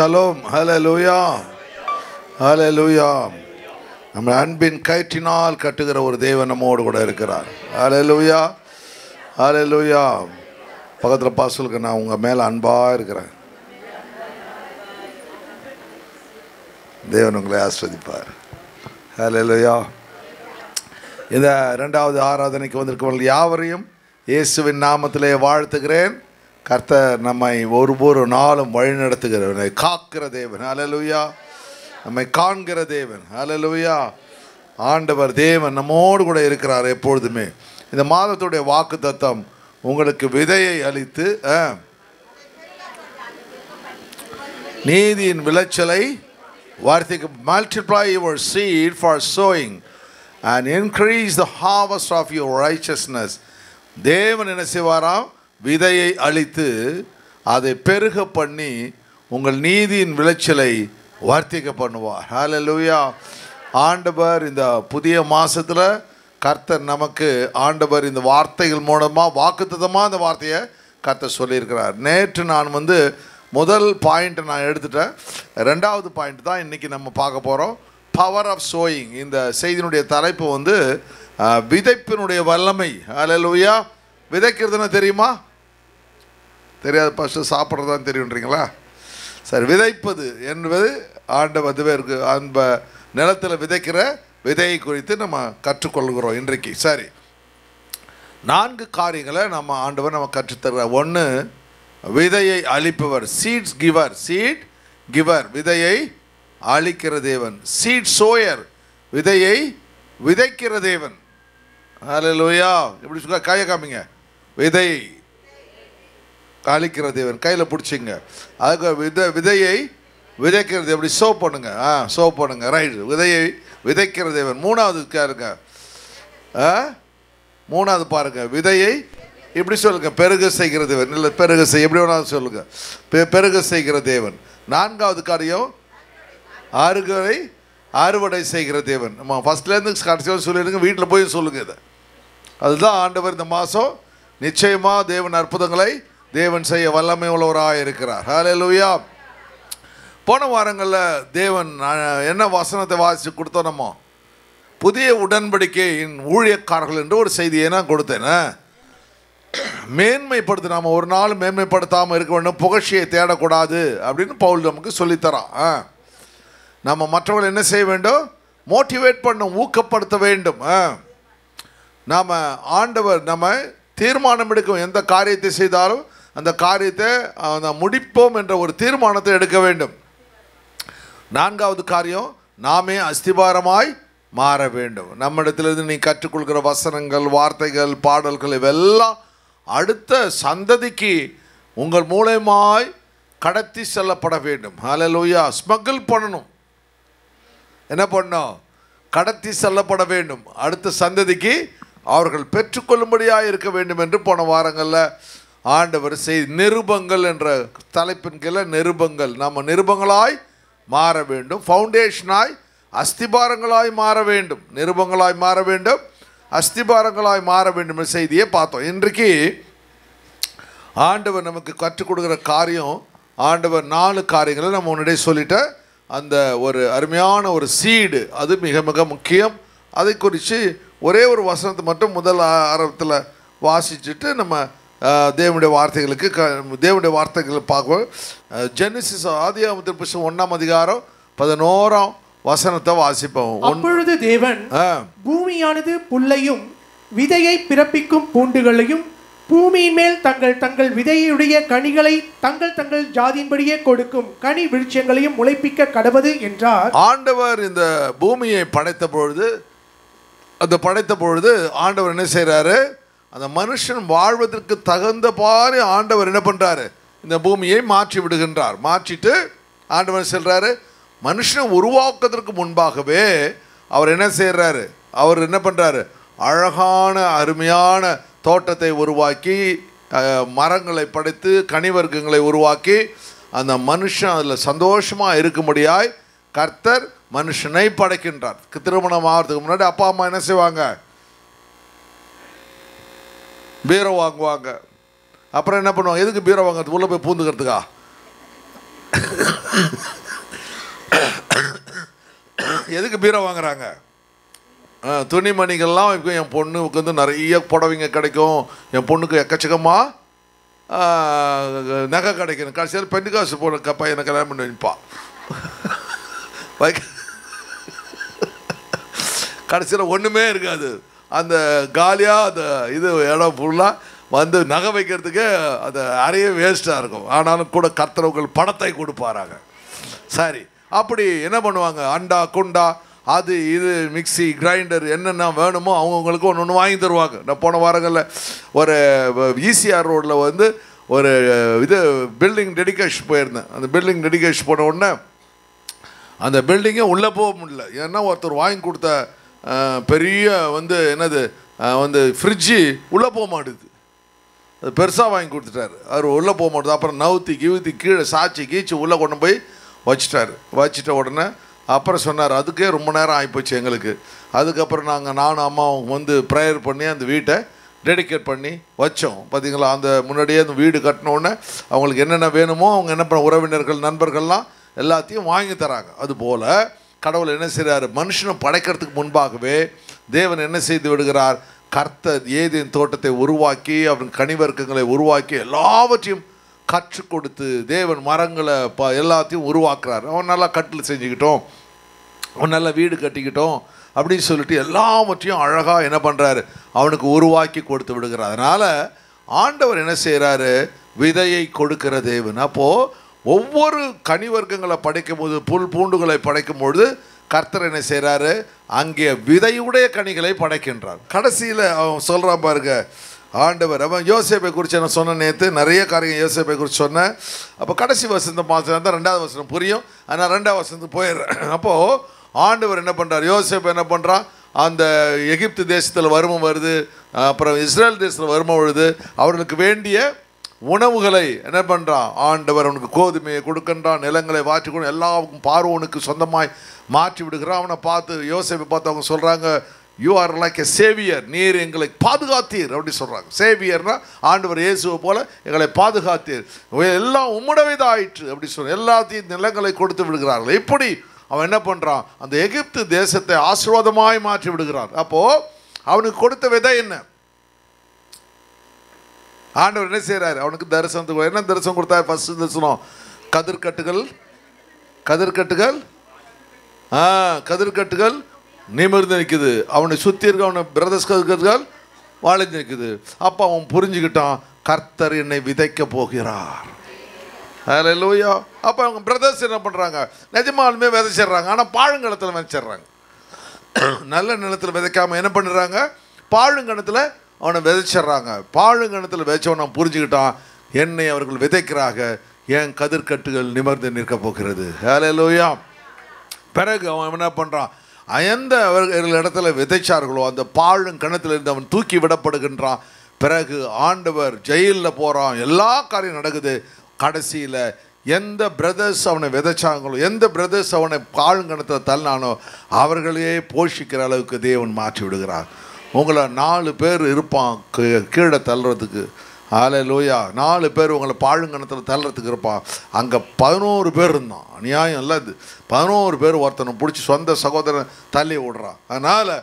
Shalom. ஹல்லேலூயா, ஹல்லேலூயா. நம்ம அன்பின் கயிற்றினால் கட்டுகிற ஒரு தேவன் நம்மோடு கூட இருக்கிறார். ஹல்லேலூயா, ஹல்லேலூயா. பக்கத்தில் பாசலுக்கு நான் உங்கள் மேலே அன்பாக இருக்கிறேன். தேவன் உங்களை ஆஸ்வதிப்பார். ஹல்லேலூயா. இந்த 2வது ஆராதனைக்கு வந்திருக்கவர்கள் யாவரையும் இயேசுவின் நாமத்திலே வாழ்த்துகிறேன். கர்த்தர் நம்மை ஒவ்வொரு நாளும் வழிநடத்துகிறவனை காக்கிற தேவன். ஹல்லேலூயா. நம்மை காண்கிற தேவன். ஹல்லேலூயா. ஆண்டவர் தேவன் நம்மோடு கூட இருக்கிறார் எப்பொழுதுமே. இந்த மாதத்துடைய வாக்குத்தத்தம் உங்களுக்கு விதையை அளித்து நீதியின் விளைச்சலை வார்த்தைக்கு multiply your seed for sowing and increase the harvest of your righteousness. தேவன் என்ன செய்வாராம்? விதையை அளித்து அதை பெருக பண்ணி உங்கள் நீதியின் விளைச்சலை வர்த்திக்க பண்ணுவார். ஹல்லேலூயா. ஆண்டவர் இந்த புதிய மாதத்தில் கர்த்தர் நமக்கு ஆண்டவர் இந்த வார்த்தைகள் மூலமாக வாக்குத்தத்தமாக அந்த வார்த்தையை கர்த்தர் சொல்லியிருக்கிறார். நேற்று நான் முதல் பாயிண்ட்டை நான் எடுத்துட்டேன். 2வது பாயிண்ட் தான் இன்றைக்கி நம்ம பார்க்க போகிறோம். Power of showing. இந்த செய்தியினுடைய தலைப்பு விதைப்பினுடைய வல்லமை. ஹல்லேலூயா. விதைக்கிறதுன்னு தெரியுமா? தெரியாது. ஃபஸ்ட்டு சாப்பிட்றது தான் தெரியுன்றீங்களா? சரி, விதைப்பது என்பது ஆண்டவருக்கு அந்த நிலத்தில் விதைக்கிற விதையை குறித்து நம்ம கற்றுக்கொள்கிறோம் இன்றைக்கு. சரி, 4 காரியங்களை நம்ம ஆண்டவர் நம்ம கற்றுத்தர்ற. 1, விதையை அளிப்பவர், சீட்ஸ் கிவர். சீட் கிவர், விதையை அளிக்கிற தேவன். சீட் சோயர், விதையை விதைக்கிற தேவன். ஹல்லேலூயா. எப்படி சொல்ல? கையை காமிங்க. விதையை அளிக்கிற தேவன். கையில் பிடிச்சிங்க. அதுக்கு விதையை விதைக்கிறது எப்படி? சோ பண்ணுங்க. சோ பண்ணுங்க. ரைட். விதையை விதைக்கிற தேவன். 3வது கேளுங்க. 3வது பாருங்க. விதையை இப்படி சொல்லுங்க, பெருக செய்கிற தேவன். இல்லை, பெருக செய், எப்படி வேணாலும் சொல்லுங்க. பெருக செய்கிற தேவன். 4வது காரியம் அறுவடை செய்கிற தேவன். நம்ம ஃபஸ்ட்லேருந்து கடைசியாக சொல்லிடுங்க, வீட்டில் போய் சொல்லுங்க. இதை அதுதான் ஆண்டவர் இந்த மாதம் நிச்சயமாக தேவன் அற்புதங்களை தேவன் செய்ய வல்லமை உள்ளவராக இருக்கிறார். ஹல்லேலூயா. போன வாரங்களில் தேவன் என்ன வசனத்தை வாசித்து கொடுத்தோம்? நம்ம புதிய உடன்படிக்கையின் ஊழியக்காரர்கள் என்று ஒரு செய்தியை நான் கொடுத்தேன். மேன்மைப்படுத்த, நாம் ஒரு நாள் மேன்மைப்படுத்தாமல் இருக்க வேண்டும், புகழ்ச்சியை தேடக்கூடாது அப்படின்னு பவுல் நமக்கு சொல்லித்தரான். நம்ம மற்றவர்கள் என்ன செய்ய வேண்டும்? மோட்டிவேட் பண்ண, ஊக்கப்படுத்த வேண்டும். நாம் ஆண்டவர் நம்ம தீர்மானம் எடுக்கும். எந்த காரியத்தை செய்தாலும் அந்த காரியத்தை முடிப்போம் என்ற ஒரு தீர்மானத்தை எடுக்க வேண்டும். 4வது காரியம், நாமே அஸ்திபாரமாய் மாற வேண்டும். நம்மிடத்திலிருந்து நீ கற்றுக்கொள்கிற வசனங்கள், வார்த்தைகள், பாடல்கள் இவெல்லாம் அடுத்த சந்ததிக்கு உங்கள் மூலமாய் கடத்தி செல்லப்பட வேண்டும். ஹல்லேலூயா. ஸ்மகிள் பண்ணணும். என்ன பண்ணணும்? கடத்தி செல்லப்பட வேண்டும். அடுத்த சந்ததிக்கு அவர்கள் பெற்றுக்கொள்ளும்படியாக இருக்க வேண்டும் என்று போன வாரங்களில் ஆண்டவர் நிருபங்கள் என்ற தலைப்பின் கீழே நிருபங்கள், நம்ம நிருபங்களாய் மாற வேண்டும். ஃபவுண்டேஷனாய், அஸ்திபாரங்களாய் மாற வேண்டும். நிருபங்களாய் மாற வேண்டும், அஸ்திபாரங்களாய் மாற வேண்டும் என்ற செய்தியை பார்த்தோம். இன்றைக்கு ஆண்டவர் நமக்கு கற்றுக் கொடுக்குற காரியம், ஆண்டவர் 4 காரியங்களை நம்ம முன்னாடியே சொல்லிட்டேன். அந்த ஒரு அருமையான ஒரு சீடு, அது மிக மிக முக்கியம். அதை குறித்து ஒரே ஒரு வசனத்தை மட்டும் முதல் ஆரம்பத்தில் வாசிச்சுட்டு நம்ம தேவனுடைய வார்த்தைகளை பார்க்குவோம். ஜெனசிஸ் ஆதியாகமத்தின் புத்தகம் 1ஆம் அதிகாரம் 11ஆம் வசனத்தை வாசிப்போம். அப்பொழுது தேவன் பூமியானது புல்லையும் விதையை பிறப்பிக்கும் பூண்டுகளையும் பூமியின் மேல் தங்கள் தங்கள் விதையுடைய கனிகளை தங்கள் தங்கள் ஜாதியின்படியே கொடுக்கும் கனி விருட்சங்களையும் முளைப்பிக்க கடவது என்றார். ஆண்டவர் இந்த பூமியை படைத்த பொழுது ஆண்டவர் என்ன செய்கிறாரு? அந்த மனுஷன் வாழ்வதற்கு தகுந்த பாரு ஆண்டவர் என்ன பண்ணுறாரு? இந்த பூமியை மாற்றி விடுகின்றார். மாற்றிட்டு ஆண்டவர் சொல்கிறாரு, மனுஷனை உருவாக்குவதற்கு முன்பாகவே அவர் என்ன செய்கிறாரு? அவர் என்ன பண்ணுறாரு? அழகான அருமையான தோட்டத்தை உருவாக்கி, மரங்களை படைத்து, கனிவர்க்கங்களை உருவாக்கி, அந்த மனுஷன் அதில் சந்தோஷமாக இருக்கும்படியாய் கர்த்தர் மனுஷனை படைக்கின்றார். திருமணம் ஆகிறதுக்கு முன்னாடி அப்பா அம்மா என்ன செய்வாங்க? பீரோ வாங்குவாங்க. அப்புறம் என்ன பண்ணுவாங்க? எதுக்கு பீரோ வாங்குறது? உள்ளே போய் பூந்துக்கிறதுக்கா? எதுக்கு பீரோ வாங்குறாங்க? துணிமணிகள்லாம் இப்போ என் பொண்ணுக்கு வந்து நிறைய புடவைங்க கிடைக்கும், என் பொண்ணுக்கு எக்கச்சக்கமாக நகை கிடைக்கணும். கடைசியில் பெண்ணு காசு போன பையனை கல்யாணம் பண்ணி வைப்பான். கடைசியில் ஒன்றுமே இருக்காது. அந்த காலியாக அந்த இது இடம் ஃபுல்லாக வந்து நகை வைக்கிறதுக்கு அந்த அறையே வேஸ்ட்டாக இருக்கும். ஆனாலும் கூட கர்த்தர்கள் பணத்தை கொடுப்பாராங்க. சரி, அப்படி என்ன பண்ணுவாங்க? அண்டா குண்டா அது இது மிக்சி கிரைண்டர் என்னென்ன வேணுமோ அவங்கவுங்களுக்கு ஒன்று ஒன்று வாங்கி தருவாங்க. நான் போன வாரங்களில் ஒரு ஈசிஆர் ரோடில் வந்து ஒரு இது பில்டிங் டெடிகேஷன் போயிருந்தேன். அந்த பில்டிங் டெடிகேஷன் போன உடனே அந்த பில்டிங்கே உள்ளே போக முடியல. ஏன்னா ஒருத்தர் வாங்கி கொடுத்த பெரிய வந்து என்னது வந்து ஃப்ரிட்ஜு உள்ளே போக மாட்டுது. அது பெருசாக வாங்கி கொடுத்துட்டாரு. அவர் உள்ளே போக மாட்டுது. அப்புறம் நவுத்தி கிவுத்தி கீழே சாச்சி கீச்சு உள்ளே கொண்டு போய் வச்சுட்டார். வச்சுட்ட உடனே அப்புறம் சொன்னார், அதுக்கே ரொம்ப நேரம் ஆகிப்போச்சு எங்களுக்கு. அதுக்கப்புறம் நானும் அம்மாவும் வந்து ப்ரேயர் பண்ணி அந்த வீட்டை டெடிகேட் பண்ணி வச்சோம். பார்த்தீங்களா, அந்த முன்னாடியே அந்த வீடு கட்டினோடனே அவங்களுக்கு என்னென்ன வேணுமோ அவங்க என்ன பண்ண உறவினர்கள் நண்பர்கள்லாம் எல்லாத்தையும் வாங்கி தராங்க. அதுபோல் கடவுள் என்ன செய்கிறார்? மனுஷனை படைக்கிறதுக்கு முன்பாகவே தேவன் என்ன செய்து விடுகிறார்? கர்த்தர் ஏதேன் தோட்டத்தை உருவாக்கி அவன் கனிவர்க்கங்களை உருவாக்கி எல்லாவற்றையும் கற்றுக் கொடுத்து தேவன் மரங்களை எல்லாத்தையும் உருவாக்குறார். அவன் நல்லா கட்டில் செஞ்சுக்கிட்டோம், அவன் நல்லா வீடு கட்டிக்கிட்டோம் அப்படின்னு சொல்லிட்டு எல்லாவற்றையும் அழகாக என்ன பண்ணுறாரு? அவனுக்கு உருவாக்கி கொடுத்து விடுகிறார். அதனால் ஆண்டவர் என்ன செய்கிறாரு? விதையை கொடுக்கிற தேவன். அப்போது ஒவ்வொரு கனிவர்க்கங்களை படைக்கும் போது, புல் பூண்டுகளை படைக்கும் பொழுது கர்த்தர் என்ன செய்கிறாரு? அங்கே விதையுடைய கனிகளை படைக்கின்றார். கடைசியில் அவன் சொல்கிறான் பாருங்க, ஆண்டவர் அவன் யோசேப்பை குறித்து நான் சொன்ன நேற்று நிறைய காரியங்கள் யோசேப்பை குறித்து சொன்னேன். அப்போ கடைசி வசந்த மாதம் தான் 2வது வசனம் புரியும். ஆனால் 2வது வசனத்துக்கு போயிடுறேன். அப்போது ஆண்டவர் என்ன பண்ணுறார்? யோசேப்பு என்ன பண்ணுறான்? அந்த எகிப்து தேசத்தில் வறுமை வருது, அப்புறம் இஸ்ரேல் தேசத்தில் வறுமை வருது. அவர்களுக்கு வேண்டிய உணவுகளை என்ன பண்ணுறான்? ஆண்டவர் அவனுக்கு கோதுமையை கொடுக்கின்றான், நிலங்களை வாற்றிக்கொண்டு எல்லாருக்கும் பார்வோனுக்கு சொந்தமாய் மாற்றி விடுகிறான். அவனை பார்த்து யோசேப்பை பார்த்து அவங்க சொல்கிறாங்க, you are like a Xavier, நீர் எங்களை பாதுகாத்தீர் அப்படி சொல்கிறாங்க. சேவியர்னா ஆண்டவர் இயேசுவை போல எங்களை பாதுகாத்தீர், எல்லாம் உம்முடையதாக ஆயிற்று அப்படி சொல்ற எல்லாத்தையும் நிலங்களை கொடுத்து விடுகிறார்கள். இப்படி அவன் என்ன பண்ணுறான்? அந்த எகிப்து தேசத்தை ஆசீர்வாதமாய் மாற்றி விடுகிறான். அப்போது அவனுக்கு கொடுத்த விதை என்ன? ஆண்டவர் என்ன செய்கிறார்? அவனுக்கு தரிசனத்துக்கு என்ன தரிசனம் கொடுத்தாரு? ஃபர்ஸ்ட் தரிசனம் கதிர்கட்டுகள் கதிர்கட்டுகள் நிமிர்ந்து நிற்குது. அவனை சுற்றி இருக்க அவனை பிரதர்ஸ் கதிர்கள் வாழ்ந்து நிற்குது. அப்போ அவன் புரிஞ்சுக்கிட்டான், கர்த்தர் என்னை விதைக்க போகிறார். ஹல்லேலூயா. அப்போ அவங்க பிரதர்ஸ் என்ன பண்ணுறாங்க? நிஜமாலுமே விதைச்சிட்றாங்க. ஆனால் பாழுங்கணத்தில் விதைச்சிட்றாங்க. நல்ல நிலத்தில் விதைக்காமல் என்ன பண்ணுறாங்க? பாழுங்கணத்தில் அவனை விதைச்சிட்றாங்க. பாழுங்கணத்தில் விதைச்சவன் நான் புரிஞ்சுக்கிட்டான், என்னை அவர்கள் விதைக்கிறாங்க, என் கதிர்கட்டுகள் நிமிர்ந்து நிற்க போகிறது. ஹல்லேலூயா. பிறகு அவன் என்ன பண்ணுறான்? எந்த அவர்கள் இடத்துல விதைச்சார்களோ அந்த பாழுங்கணத்தில் இருந்து அவன் தூக்கி விடப்படுகின்றான். பிறகு ஆண்டவர் ஜெயிலில் போகிறான், எல்லா காரியம் நடக்குது. கடைசியில் எந்த பிரதர்ஸ் அவனை விதைச்சாங்களோ, எந்த பிரதர்ஸ் அவனை பாழுங்கணத்தில் தள்ளினானோ அவர்களையே போஷிக்கிற அளவுக்கு தேவன் மாற்றி விடுகிறார். உங்களை 4 பேர் இருப்பான் கீழே தள்ளுறதுக்கு. ஹல்லேலூயா. 4 பேர் உங்களை பாழுங்கணத்தில் தள்ளுறதுக்கு இருப்பான். அங்கே 11 பேர் இருந்தான். அநியாயம் இல்லை இது. 11 பேர் ஒருத்தனை பிடிச்சி சொந்த சகோதரன் தள்ளி விடுறான். அதனால்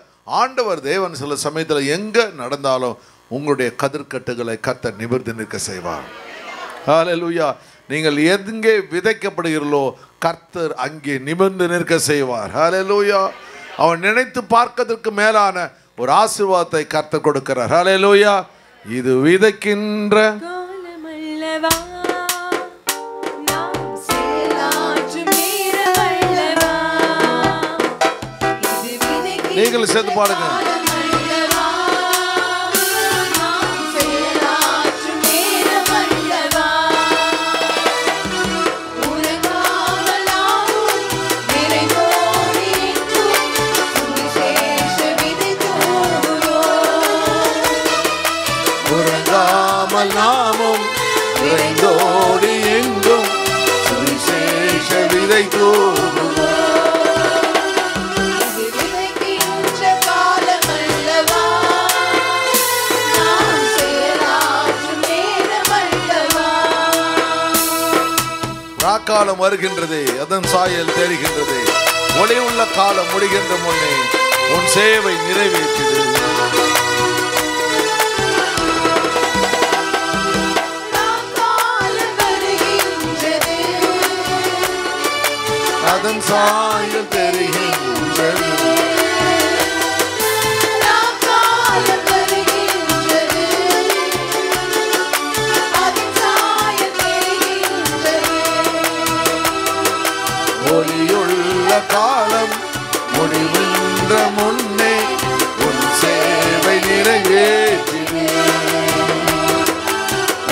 ஆண்டவர் தேவன் சில சமயத்தில் எங்கே நடந்தாலும் உங்களுடைய கதிர்கட்டுகளை கர்த்தர் நிமிர்ந்து நிற்க செய்வார். ஹல்லேலூயா. நீங்கள் எங்கே விதைக்கப்படுகிறீர்களோ கர்த்தர் அங்கே நிமிர்ந்து நிற்க செய்வார். ஹல்லேலூயா. அவன் நினைத்து பார்க்கிறதுக்கு மேலான ஒரு ஆசீர்வாதத்தை கர்த்தர் கொடுக்கிறார். ஹல்லேலூயா. இது விதைக்கின்ற காலமல்லவா, நாம் செயலாற்றும் நேரமல்லவா, இது விதைக்கின்ற நீங்கள் சேர்ந்து பாடுங்க. நாமும் நிறைந்தோடி எங்கும் சுவிசேஷ விதை தூவுவோம். காலம் வருகின்றதே, அதன் சாயல் தெரிகின்றதே. ஒளி உள்ள காலம் முடிகின்ற முன்னே உன் சேவை நிறைவேற்றிடு. அதன் சாயல் தெரிகின்றது. ஒளியுள்ள காலம் முடிகின்ற முன்னே உன் சேவை நிறைவேற்றிடு.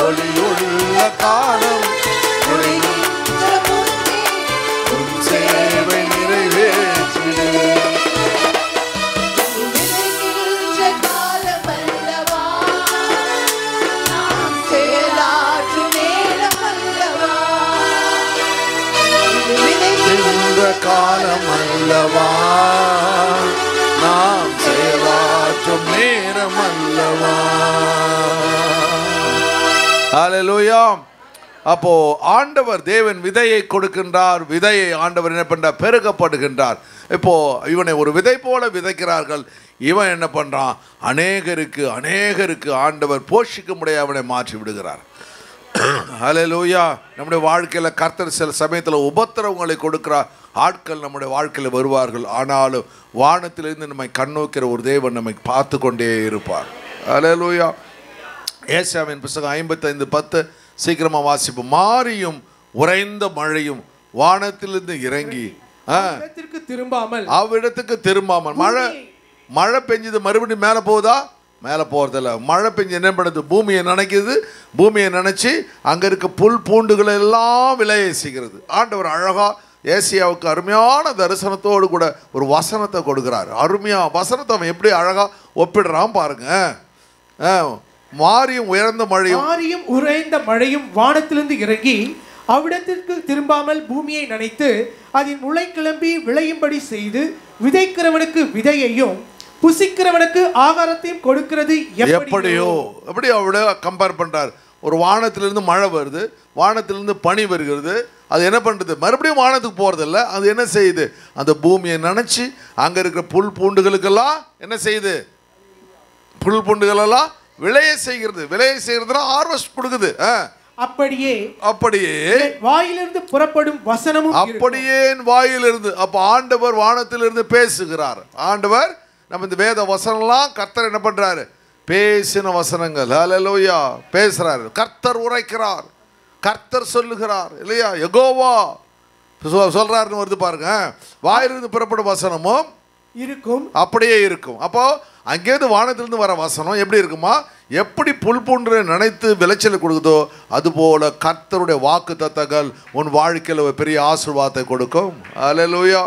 ஒளியுள்ள காலம் உன் சேவை நிறைவேற்றிடு. காலம் அல்லவா நாம் செயலாற்றும் நேரம் அல்லவா. ஹல்லேலூயா. அப்போ ஆண்டவர் தேவன் விதையை கொடுக்கின்றார். விதையை ஆண்டவர் என்ன பண்றார்? பெருகப்படுகின்றார். இப்போ இவனை ஒரு விதை போல விதைக்கிறார்கள். இவன் என்ன பண்றான்? அநேகருக்கு ஆண்டவர் போஷிக்க முடிய அவனை மாற்றி விடுகிறார். ஹல்லேலூயா. நம்முடைய வாழ்க்கையில் கர்த்தர் சில சமயத்தில் உபத்திரவங்களை கொடுக்கிறார். ஆட்கள் நம்முடைய வாழ்க்கையில் வருவார்கள். ஆனாலும் வானத்திலிருந்து நம்மை கண்ணோக்கிற ஒரு தேவன் நம்மை பார்த்து கொண்டே இருப்பார். ஹல்லேலூயா. ஏசாயாவின் புத்தகம் 55:10 சீக்கிரமா வாசிப்போம். மாரியும் உறைந்த மழையும் வானத்திலிருந்து இறங்கி அவ்விடத்துக்கு திரும்பாமல் மழை பெஞ்சது மறுபடியும் மேலே போகுதா? மேலே போகிறதில்ல. மழை பெஞ்சு என்ன பண்ணுது? பூமியை நினைக்குது. பூமியை நினச்சி அங்கே இருக்க புல் பூண்டுகளை எல்லாம் விலையேசிக்கிறது. ஆண்டவர் அழகா ஏசியாவுக்கு அருமையான தரிசனத்தோடு கூட ஒரு வசனத்தை கொடுக்குறாரு. அருமையாக வசனத்தை அவன் எப்படி அழகாக ஒப்பிடுறான் பாருங்க. மாரியும் உறைந்த மழையும் வானத்திலிருந்து இறங்கி அவ்விடத்திற்கு திரும்பாமல் பூமியை நனைத்து அதில் முளை கிளம்பி விளையும்படி செய்து விதைக்கிறவனுக்கு விதையையும் புசிக்கிறவனுக்கு ஆகாரத்தையும் கொடுக்கிறது எப்படியோ. அப்படி அவட கம்பேர் பண்றார். ஒரு வானத்திலிருந்து மழை வருது, வானத்திலிருந்து பனி வருகிறது. அது என்ன பண்ணுறது? மறுபடியும் வானத்துக்கு போகிறதில்ல. அது என்ன செய்யுது? அந்த பூமியை நினச்சி அங்கே இருக்கிற புல் பூண்டுகளுக்கெல்லாம் என்ன செய்யுது? புல் பூண்டுகளெல்லாம் விளைய செய்கிறது. விளைய செய்கிறதுனா ஹார்வெஸ்ட் கொடுக்குது. அப்படியே வாயிலிருந்து புறப்படும் வசனமும் அப்படியே வாயிலிருந்து. அப்போ ஆண்டவர் வானத்திலிருந்து பேசுகிறார். ஆண்டவர் நம்ம இந்த வேத வசனம்லாம் கர்த்தர் என்ன பண்றாரு? பேசின வசனங்கள். ஹல்லேலூயா. பேசுறாரு. கர்த்தர் உரைக்கிறார், கர்த்தர் சொல்லுகிறார் இல்லையா? யெகோவா சொல்றாருன்னு வருது பாருங்க. வாயிலிருந்து புறப்படும் வசனமும் இருக்கும், அப்படியே இருக்கும். அப்போ அங்கேருந்து வானத்திலிருந்து வர வசனம் எப்படி இருக்குமா? எப்படி புல் பூண்டு நினைத்து விளைச்சல் கொடுக்குதோ அதுபோல கர்த்தருடைய வாக்கு தத்தங்கள் உன் வாழ்க்கையில் ஒரு பெரிய ஆசீர்வாதத்தை கொடுக்கும். ஹல்லேலூயா.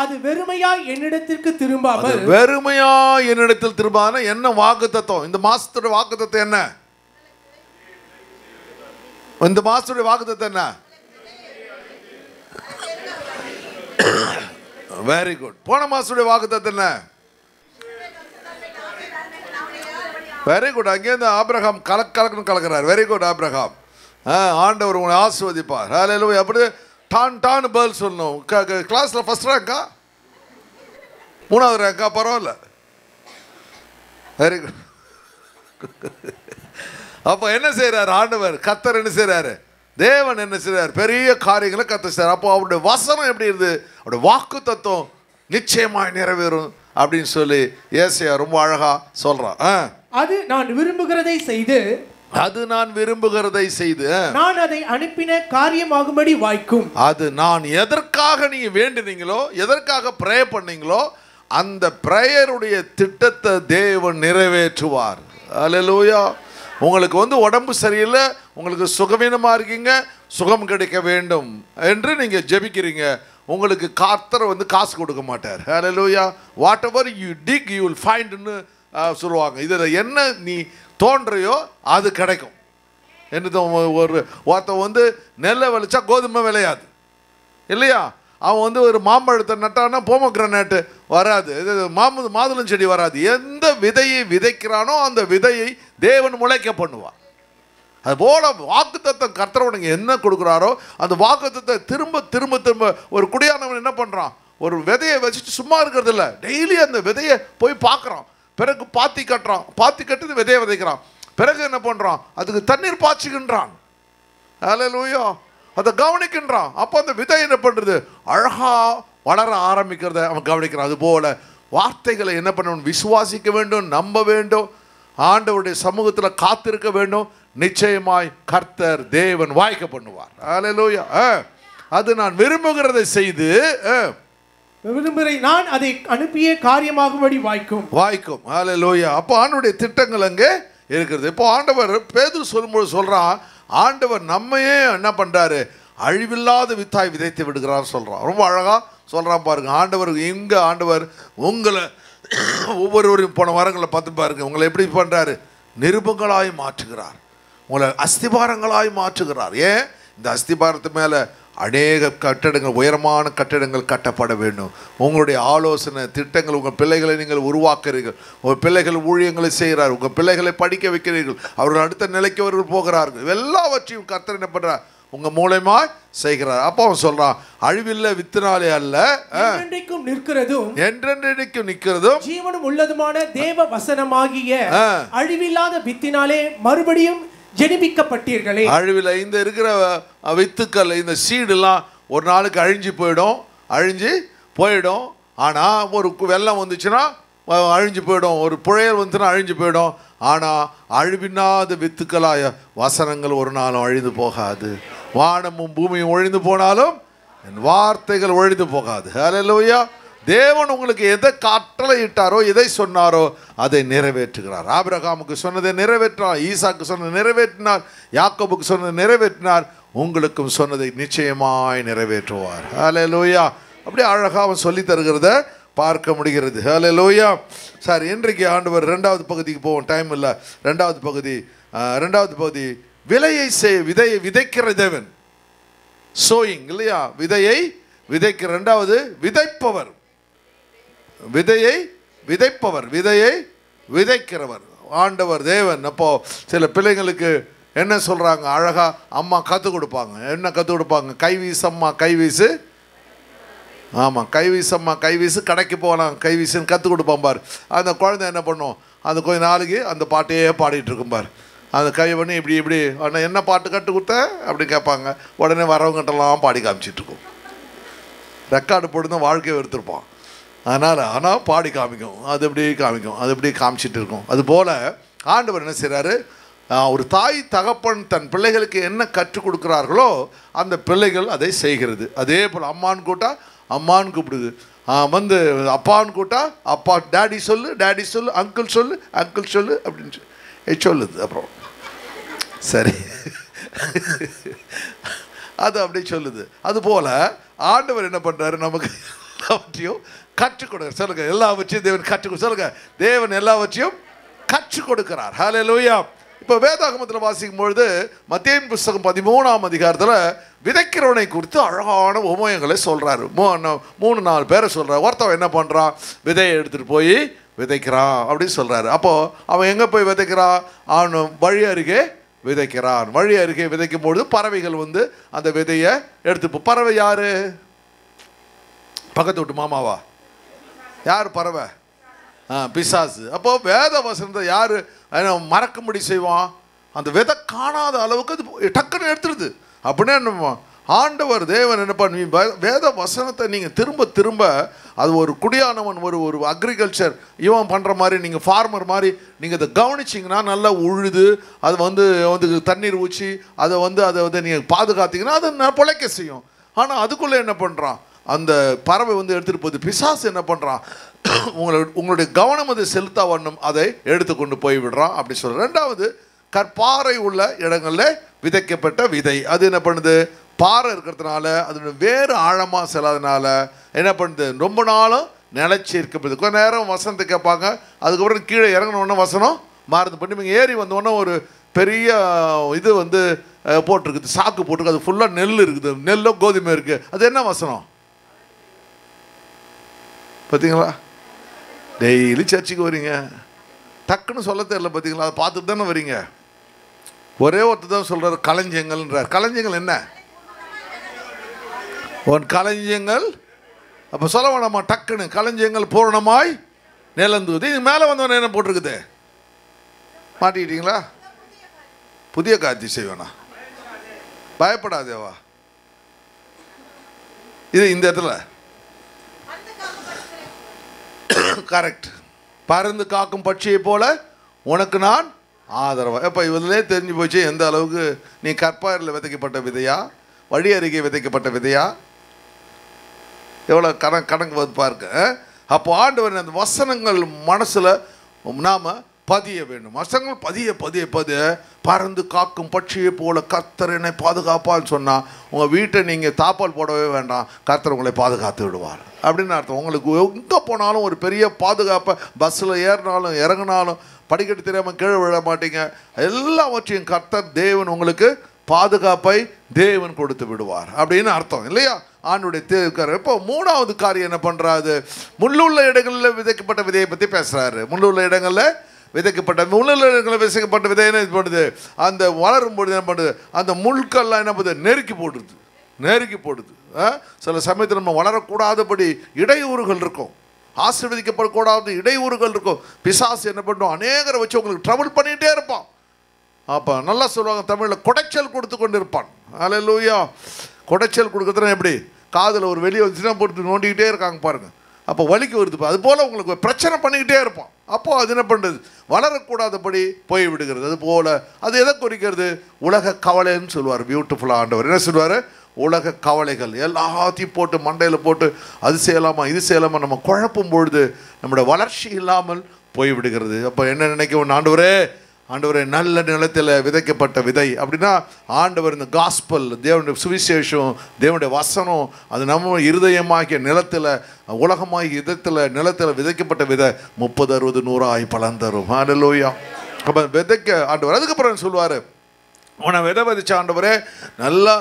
அது வெறுமையா என்னிடத்திற்கு திரும்பாமல், வெறுமையா என்னிடத்தில் திரும்பான என்ன வாக்கு தத்தம்? இந்த மாசத்துடைய வாக்கு தத்தம் என்ன? இந்த மாசத்துடைய வாக்கு தத்தம் என்ன? Very good. போன மாசத்துடைய வாக்கு தத்தம் என்ன? Very good. அங்கேருந்து ஆபிரகாம் கலக்குன்னு கலக்கிறார். Very good Abraham. ஆண்டவர் உங்களை ஆசீர்வதிப்பார். ஹல்லேலூயா. அப்படி டான் பேர்ல் சொல்லணும். கிளாஸில் ஃபர்ஸ்ட் ரேங்கா, 3வது ரேங்கா, பரவாயில்ல. Very good. அப்போ என்ன செய்கிறார் ஆண்டவர்? கர்த்தர் என்ன செய்கிறாரு? தேவன் என்ன செய்கிறார்? பெரிய காரியங்களை கர்த்தர் செய்கிறார். அப்போ அவருடைய வசனம் எப்படி இருக்குது? அவருடைய வாக்கு தத்துவம் நிச்சயமாய் நிறைவேறும் அப்படின்னு சொல்லி ஏசாயா ரொம்ப அழகா சொல்றான். அது நான் விரும்புகிறதை செய்து நான் அதை அனுப்பின காரியமாகும்படி வாய்க்கும். அது நான் எதற்காக நீங்க வேண்டினீங்களோ, எதற்காக ப்ரேயர் பண்ணீங்களோ அந்த ப்ரேயருடைய திட்டத்தை தேவன் நிறைவேற்றுவார். ஹல்லேலூயா. உங்களுக்கு உடம்பு சரியில்லை, உங்களுக்கு சுகவீனமாக இருக்கீங்க, சுகம் கிடைக்க வேண்டும் என்று நீங்கள் ஜெபிக்கிறீங்க. உங்களுக்கு கர்த்தர் காசு கொடுக்க மாட்டார். Hallelujah. Whatever you dig you will ஃபைண்ட்னு சொல்லுவாங்க. இதில் என்ன நீ தோன்றையோ அது கிடைக்கும். என்ன ஒருத்தன் நெல்லை விளைச்சா கோதுமை விளையாது இல்லையா? அவன் ஒரு மாம்பழத்தை நட்டான்னா போமோகிரானேட்டு வராது, இது மாதுளம் செடி வராது. எந்த விதையை விதைக்கிறானோ அந்த விதையை தேவன் முளைக்க பண்ணுவான். அதுபோல் வாக்குத்தத்தம் கர்த்தர் உனக்கு என்ன கொடுக்குறாரோ அந்த வாக்குத்தத்தை திரும்ப திரும்ப திரும்ப ஒரு குடியானவன் என்ன பண்ணுறான், ஒரு விதையை வச்சுட்டு சும்மா இருக்கிறது இல்லை, டெய்லி அந்த விதையை போய் பார்க்குறான், பிறகு பாத்தி கட்டுறான், பாத்தி கட்டுறது விதையை விதைக்கிறான், பிறகு என்ன பண்ணுறான், அதுக்கு தண்ணீர் பாய்ச்சுகின்றான், அல்லேலூயா, அதை கவனிக்கின்றான். அப்போ அந்த விதை என்ன பண்ணுறது, அழகாக வளர ஆரம்பிக்கிறத அவன் கவனிக்கிறான். அதுபோல் வார்த்தைகளை என்ன பண்ணணும், விசுவாசிக்க வேண்டும், நம்ப வேண்டும், ஆண்டவருடைய சமூகத்தில் காத்திருக்க வேண்டும். நிச்சயமாய் கர்த்தர் தேவன் வாய்க்க பண்ணுவார். அல்லேலூயா. அது நான் விரும்புகிறதை செய்து விரும்புகிறேன், நான் அதை அனுப்பிய காரியமாகும்படி வாய்க்கும். அல்லேலூயா. அப்போ ஆண்டவருடைய திட்டங்கள் அங்கே இருக்கிறது. இப்போ ஆண்டவர் பேதுரு சொல்லும்போது சொல்கிறான், ஆண்டவர் நம்மையே என்ன பண்ணுறாரு, அழிவில்லாத வித்தாய் விதைத்து விடுகிறார் சொல்கிறான். ரொம்ப அழகாக சொல்கிறான் பாருங்க. ஆண்டவர் எங்கே, ஆண்டவர் உங்களை ஒவ்வொருவரையும் போன வாரங்களை பார்த்து பாருங்க, உங்களை எப்படி பண்ணுறாரு, நிருபங்களாய் மாற்றுகிறார், உங்களை அஸ்திபாரங்களாய் மாற்றுகிறார். ஏன், இந்த அஸ்திபாரத்து மேலே அநேக கட்டடங்கள், உயரமான கட்டடங்கள் கட்டப்பட வேண்டும். உங்களுடைய ஆலோசனை திட்டங்கள், உங்கள் பிள்ளைகளை நீங்கள் உருவாக்குறீர்கள், உங்கள் பிள்ளைகள் ஊழியங்களை செய்கிறார், உங்கள் பிள்ளைகளை படிக்க வைக்கிறீர்கள், அவர்கள் அடுத்த நிலைக்கு அவர்கள் போகிறார்கள். எல்லாவற்றையும் கர்த்தர் என்ன பண்ணுறார், உங்கள் மூலமா செய்கிறார். அப்போ அவன் சொல்றான், அழிவில்லை வித்தினாலே அல்ல, என்றென்றைக்கும் நிற்கிறதும் என்றென்றைக்கும் நிற்கிறதும் ஜீவனும் உள்ளதுமான தேவ வசனமாகிய அழிவில்லாத வித்தினாலே மறுபடியும் ஜெனிபிக்கப்பட்டீர்களே. அழிவில் இந்த இருக்கிற வித்துக்கள், இந்த சீடுலாம் ஒரு நாளுக்கு அழிஞ்சு போயிடும். ஆனால் ஒரு வெள்ளம் வந்துச்சுன்னா அழிஞ்சு போயிடும், ஒரு புயல் வந்துச்சுன்னா அழிஞ்சு போயிடும். ஆனால் அழிவினாத வித்துக்களாய வசனங்கள் ஒரு நாளும் அழிந்து போகாது. வானமும் பூமியும் ஒழிந்து போனாலும் என் வார்த்தைகள் ஒழிந்து போகாது. அல்லேலூயா. தேவன் உங்களுக்கு எதை கட்டளை இட்டாரோ, எதை சொன்னாரோ அதை நிறைவேற்றுகிறார். ஆபிரகாமுக்கு சொன்னதை நிறைவேற்றினார், ஈசாக்கு சொன்னதை நிறைவேற்றினார், யாக்கோபுக்கு சொன்னதை நிறைவேற்றினார், உங்களுக்கும் சொன்னதை நிச்சயமாய் நிறைவேற்றுவார். அல்லேலூயா. அப்படியே அழகாக அவன் சொல்லி தருகிறத பார்க்க முடிகிறது. அல்லேலூயா. சார், இன்றைக்கு ஆண்டவர் ரெண்டாவது பகுதிக்கு போவோம், டைம் இல்லை. ரெண்டாவது பகுதி விதையை விதைக்கிற தேவன், சோயிங் இல்லையா, விதையை விதைக்கிற. ரெண்டாவது விதைப்பவர், விதையை விதைக்கிறவர் ஆண்டவர் தேவன். அப்போ சில பிள்ளைங்களுக்கு என்ன சொல்றாங்க, அழகா அம்மா கற்றுக் கொடுப்பாங்க. என்ன கற்றுக் கொடுப்பாங்க, கைவீசம்மா கைவீசு. ஆமாம், கைவீசம்மா கைவீசு, கடைக்கு போகலாம் கைவீசுன்னு கற்றுக் கொடுப்பான் பார். அந்த குழந்தை என்ன பண்ணும், அந்த கொஞ்ச நாளைக்கு அந்த பாட்டையே பாடிட்டு இருக்கும் பார். அந்த கை பண்ணி இப்படி ஆனால் என்ன பாட்டு கற்றுக் கொடுத்த அப்படி கேட்பாங்க. உடனே வரவங்கிட்டலாம் பாடி காமிச்சிட்ருக்கோம். ரெக்கார்டு போட்டு தான் வாழ்க்கையை எடுத்துருப்பான். ஆனால் பாடி காமிக்கும், அது எப்படி காமிச்சிட்டு இருக்கும். அதுபோல் ஆண்டவர் என்ன செய்கிறாரு, ஒரு தாய் தகப்பன் தன் பிள்ளைகளுக்கு என்ன கற்றுக் கொடுக்குறார்களோ அந்த பிள்ளைகள் அதை செய்கிறது. அதே போல் அம்மான்னு கூட்டா அம்மான்னு கூப்பிடுது, அப்பான்னு கூட்டா அப்பா, டேடி சொல்லு, அங்கிள் சொல்லு அப்படின்னு சொல்லுது. அப்புறம் சரி அது அப்படியே சொல்லுது. அதுபோல் ஆண்டவர் என்ன பண்ணுறாரு, நமக்கு எல்லாவற்றையும் கற்றுக் கொடுக்குறார். சொல்லுங்க, எல்லாவற்றையும் தேவன் கற்றுக் சொல்லுங்க, தேவன் எல்லாவற்றையும் கற்றுக் கொடுக்கிறார். ஹல்லேலூயா. இப்போ வேதாகமத்தில் வாசிக்கும் பொழுது மத்தேயு புத்தகம் 13ஆம் அதிகாரத்தில் விதைக்கிறவனை குறித்து அழகான உபமாயங்களை சொல்கிறாரு. 3-4 பேரை சொல்கிறார். ஒருத்தவன் என்ன பண்ணுறான், விதையை எடுத்துகிட்டு போய் விதைக்கிறான் அப்படின்னு சொல்கிறாரு. அப்போது அவன் எங்கே போய் விதைக்கிறான், அவன் வழி அருகே விதைக்கிறான். வழி அருகே விதைக்கும் பொழுது பறவைகள் வந்து அந்த விதையை எடுத்து, பறவை யார், பக்கத்து விட்டு மாமாவா, யார் பறவை, பிசாசு. அப்போ வேத வசனத்தை யார் மறக்கும்படி செய்வான், அந்த விதை காணாத அளவுக்கு அது டக்குன்னு எடுத்துடுது. அப்படின்னா என்ன, ஆண்டவர் தேவன் என்ன பண்ணி வேத வசனத்தை நீங்கள் திரும்ப அது ஒரு குடியானவன், ஒரு அக்ரிகல்ச்சர் இவன் பண்ணுற மாதிரி, நீங்கள் ஃபார்மர் மாதிரி நீங்கள் அதை கவனிச்சிங்கன்னா நல்லா உழுது அது வந்து தண்ணீர் ஊற்றி அதை நீங்கள் பாதுகாத்தீங்கன்னா அதை பிழைக்க செய்யும். ஆனால் அதுக்குள்ளே என்ன பண்ணுறான், அந்த பறவை எடுத்துகிட்டு போகுது. பிசாசு என்ன பண்ணுறான், உங்களுடைய கவனம் அதை செலுத்தா வண்ணம் அதை எடுத்துக்கொண்டு போய் விடுறான் அப்படி சொல்கிறேன். ரெண்டாவது, கற்பாறை உள்ள இடங்களில் விதைக்கப்பட்ட விதை, அது என்ன பண்ணுது, பாறை இருக்கிறதுனால அதோட வேறு ஆழமாக செல்லாதனால என்ன பண்ணுது, ரொம்ப நாளும் நிலச்சி இருக்கப்படுது. கொஞ்ச நேரம் வசனத்தை கேட்பாங்க, அதுக்கப்புறம் கீழே இறங்கினோடனே வசனம் மாறுது பண்ணி நீங்கள் ஏறி வந்தோடனே ஒரு பெரிய இது போட்டிருக்குது, சாக்கு போட்டிருக்கு, அது ஃபுல்லாக நெல் இருக்குது, நெல்லோ கோதுமை இருக்குது. அது என்ன வசனம் பார்த்தீங்களா? டெய்லி சர்ச்சுக்கு வரீங்க, டக்குன்னு சொல்ல தெரியல பார்த்தீங்களா? அதை பார்த்துட்டு தானே வரீங்க. ஒரே ஒருத்தர் தான் சொல்கிறார் களஞ்சியங்கள்ன்றார். களஞ்சியங்கள் என்ன? உன் களஞ்சியங்கள், அப்போ சொல்ல வேணாமா டக்குன்னு, களஞ்சியங்கள் பூரணமாய் நிலந்துவது. இது மேலே வந்தவன என்ன போட்டிருக்குது? மாட்டிக்கிட்டீங்களா? புதிய காட்சி செய்வேனா? பயப்படாதேவா. இது இந்த இடத்துல கரெக்ட். பறந்து காக்கும் பட்சியை போல உனக்கு நான் ஆதரவா. இப்போ இதிலே தெரிஞ்சு போச்சு எந்த அளவுக்கு நீ கற்பாரில் விதைக்கப்பட்ட விதையா, வழி அருகே விதைக்கப்பட்ட விதையா, எவ்வளோ கணக்கு வந்து பாருங்க. அப்போ ஆண்டவர் அந்த வசனங்கள் மனசில் நாம் பதிய வேண்டும். வசனங்கள் பதிய பதிய பதிய பறந்து காக்கும் பட்சியை போல கர்த்தர் என்னை பாதுகாப்பான்னு சொன்னால் உங்கள் வீட்டை நீங்கள் தாப்பால் போடவே வேண்டாம், கர்த்தர் உங்களை பாதுகாத்து விடுவார் அப்படின்னு அர்த்தம். உங்களுக்கு எங்கே போனாலும் ஒரு பெரிய பாதுகாப்பை, பஸ்ஸில் ஏறினாலும் இறங்கினாலும் படிக்கட்டு தெரியாமல் கீழே விழ மாட்டீங்க. எல்லாவற்றையும் கர்த்தர் தேவன் உங்களுக்கு பாதுகாப்பை தேவன் கொடுத்து விடுவார் அப்படின்னு அர்த்தம் இல்லையா? ஆண்டுடைய தேர்க்காரர். இப்போ மூணாவது காரியம் என்ன பண்ணுறாரு? முள்ளுள்ள இடங்களில் விதைக்கப்பட்ட விதையை பற்றி பேசுகிறாரு. முள்ளுள்ள இடங்களில் விதைக்கப்பட்ட விதைக்கப்பட்ட விதை என்ன பண்ணுது? அந்த வளரும் பொழுது என்ன பண்ணுது? அந்த முள்கள்லாம் என்ன பண்ணுது? நெருக்கி போடுது. சில சமயத்தில் நம்ம வளரக்கூடாதபடி இடையூறுகள் இருக்கும், ஆசீர்வதிக்கப்படக்கூடாத இடையூறுகள் இருக்கும். பிசாசு என்ன பண்ணுவோம்? அநேகரை வச்சு உங்களுக்கு ட்ரபிள் பண்ணிகிட்டே இருப்பான். அப்போ நல்லா சொல்லுவாங்க தமிழில், குடைச்சல் கொடுத்து கொண்டு இருப்பான். அல்லேலூயா. குடைச்சல் கொடுக்குறதுனா எப்படி? காதில் ஒரு வெளியே வந்துச்சுன்னா போட்டு நோண்டிக்கிட்டே இருக்காங்க பாருங்கள், அப்போ வலிக்கு வருது. அது போல் உங்களுக்கு பிரச்சனை பண்ணிக்கிட்டே இருப்பான். அப்போது அது என்ன பண்ணுறது? வளரக்கூடாதபடி போய் விடுகிறது. அது போல் அது எதை குறிக்கிறது? உலக கவலைன்னு சொல்லுவார். பியூட்டிஃபுல்லாக ஆண்டவர் என்ன சொல்லுவார்? உலக கவலைகள் எல்லாத்தையும் போட்டு மண்டையில் போட்டு அது செய்யலாமா இது செய்யலாமா நம்ம குழப்பும் பொழுது நம்முடைய வளர்ச்சி இல்லாமல் போய்விடுகிறது. அப்போ என்ன நினைக்கும்? ஆண்டவரே நல்ல நிலத்தில் விதைக்கப்பட்ட விதை அப்படின்னா ஆண்டவர் இந்த காஸ்பல், தேவனுடைய சுவிசேஷம், தேவனுடைய வசனம், அது நம்ம இருதயமாகிய நிலத்தில், உலகமாகிய நிலத்தில் விதைக்கப்பட்ட விதை 30, 60, 100 பலன் தரும். ஹல்லேலூயா. அப்போ விதைக்க ஆண்டவர் அதுக்கப்புறம் சொல்லுவார், உன்னை விதை விதைச்ச ஆண்டவரே நல்லா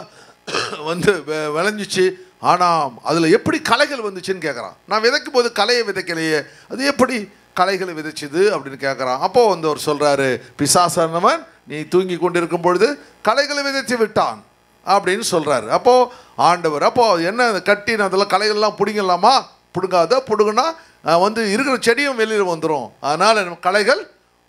வந்து விளைஞ்சிச்சு, ஆனால் அதில் எப்படி களைகள் வந்துச்சுன்னு கேட்குறான். நான் விதைக்கும் போது களையை விதைக்கலையே, அது எப்படி களைகளை விதைச்சிது அப்படின்னு கேட்குறான். அப்போது வந்து அவர் சொல்கிறாரு, பிசாசானவன் நீ தூங்கி கொண்டிருக்கும் பொழுது களைகளை விதைத்து விட்டான் அப்படின்னு சொல்கிறாரு. அப்போது ஆண்டவர் என்ன கட்டின அதெல்லாம் களைகள்லாம் பிடுங்கலாமா? பிடுங்குனா வந்து இருக்கிற செடியும் வெளியில் வந்துடும். அதனால் நம்ம களைகள்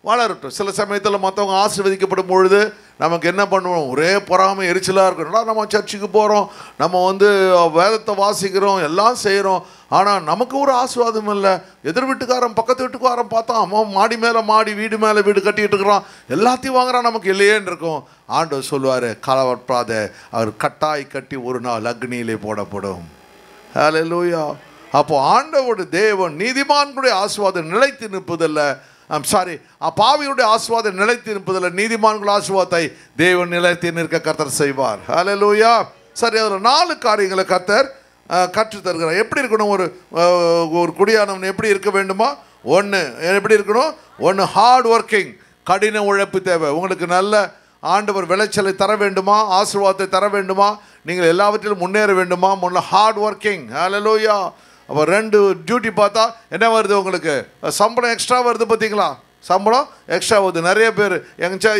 வளரட்டும். சில சமயத்தில் மற்றவங்க ஆசீர்வதிக்கப்படும் பொழுது நமக்கு என்ன பண்ணுவோம்? ஒரே பொறாமை எரிச்சலாக இருக்கணும்னா நம்ம சர்ச்சுக்கு போகிறோம், நம்ம வந்து வேதத்தை வாசிக்கிறோம், எல்லாம் செய்கிறோம், ஆனால் நமக்கு ஒரு ஆசீர்வாதம் இல்லை. எதிர் வீட்டுக்காரன் பக்கத்து வீட்டுக்காரன் பார்த்தா அவன் மாடி மேலே மாடி, வீடு மேலே வீடு கட்டிகிட்டு இருக்கிறான், எல்லாத்தையும் வாங்குறான், நமக்கு இல்லையேன்னு இருக்கும். ஆண்டவர் சொல்லுவார், களவற்றாத, அவர் கட்டாய் கட்டி ஒரு நாள் அக்னியிலே போடப்படும். ஹல்லேலூயா. அப்போது ஆண்டவருடைய தேவன் நீதிமான்களுடைய ஆசீர்வாதம் நிலைத்து நிற்பதில்லை, பாவியுடைய ஆசீர்வாதம் நிலைத்து இருப்பதில்லை, நீதிமான்கள் ஆசீர்வாதத்தை தேவன் நிலைத்து நிற்க கர்த்தர் செய்வார். ஹல்லேலூயா. சரி, அதில் 4 காரியங்களை கர்த்தர் கற்றுத் தருகிறார். எப்படி இருக்கணும்? ஒரு குடியானவன் எப்படி இருக்க வேண்டுமா? எப்படி இருக்கணும்? ஹார்ட் ஒர்க்கிங், கடின உழைப்பு தேவை. உங்களுக்கு நல்ல ஆண்டவர் விளைச்சலை தர வேண்டுமா? ஆசீர்வாதத்தை தர வேண்டுமா? நீங்கள் எல்லாவற்றிலும் முன்னேற வேண்டுமா? Hard working. ஹல்லேலூயா. அப்போ 2 டியூட்டி பார்த்தா என்ன வருது? உங்களுக்கு சம்பளம் எக்ஸ்ட்ரா வருது. பார்த்தீங்களா? சம்பளம் எக்ஸ்ட்ரா வருது. நிறைய பேர்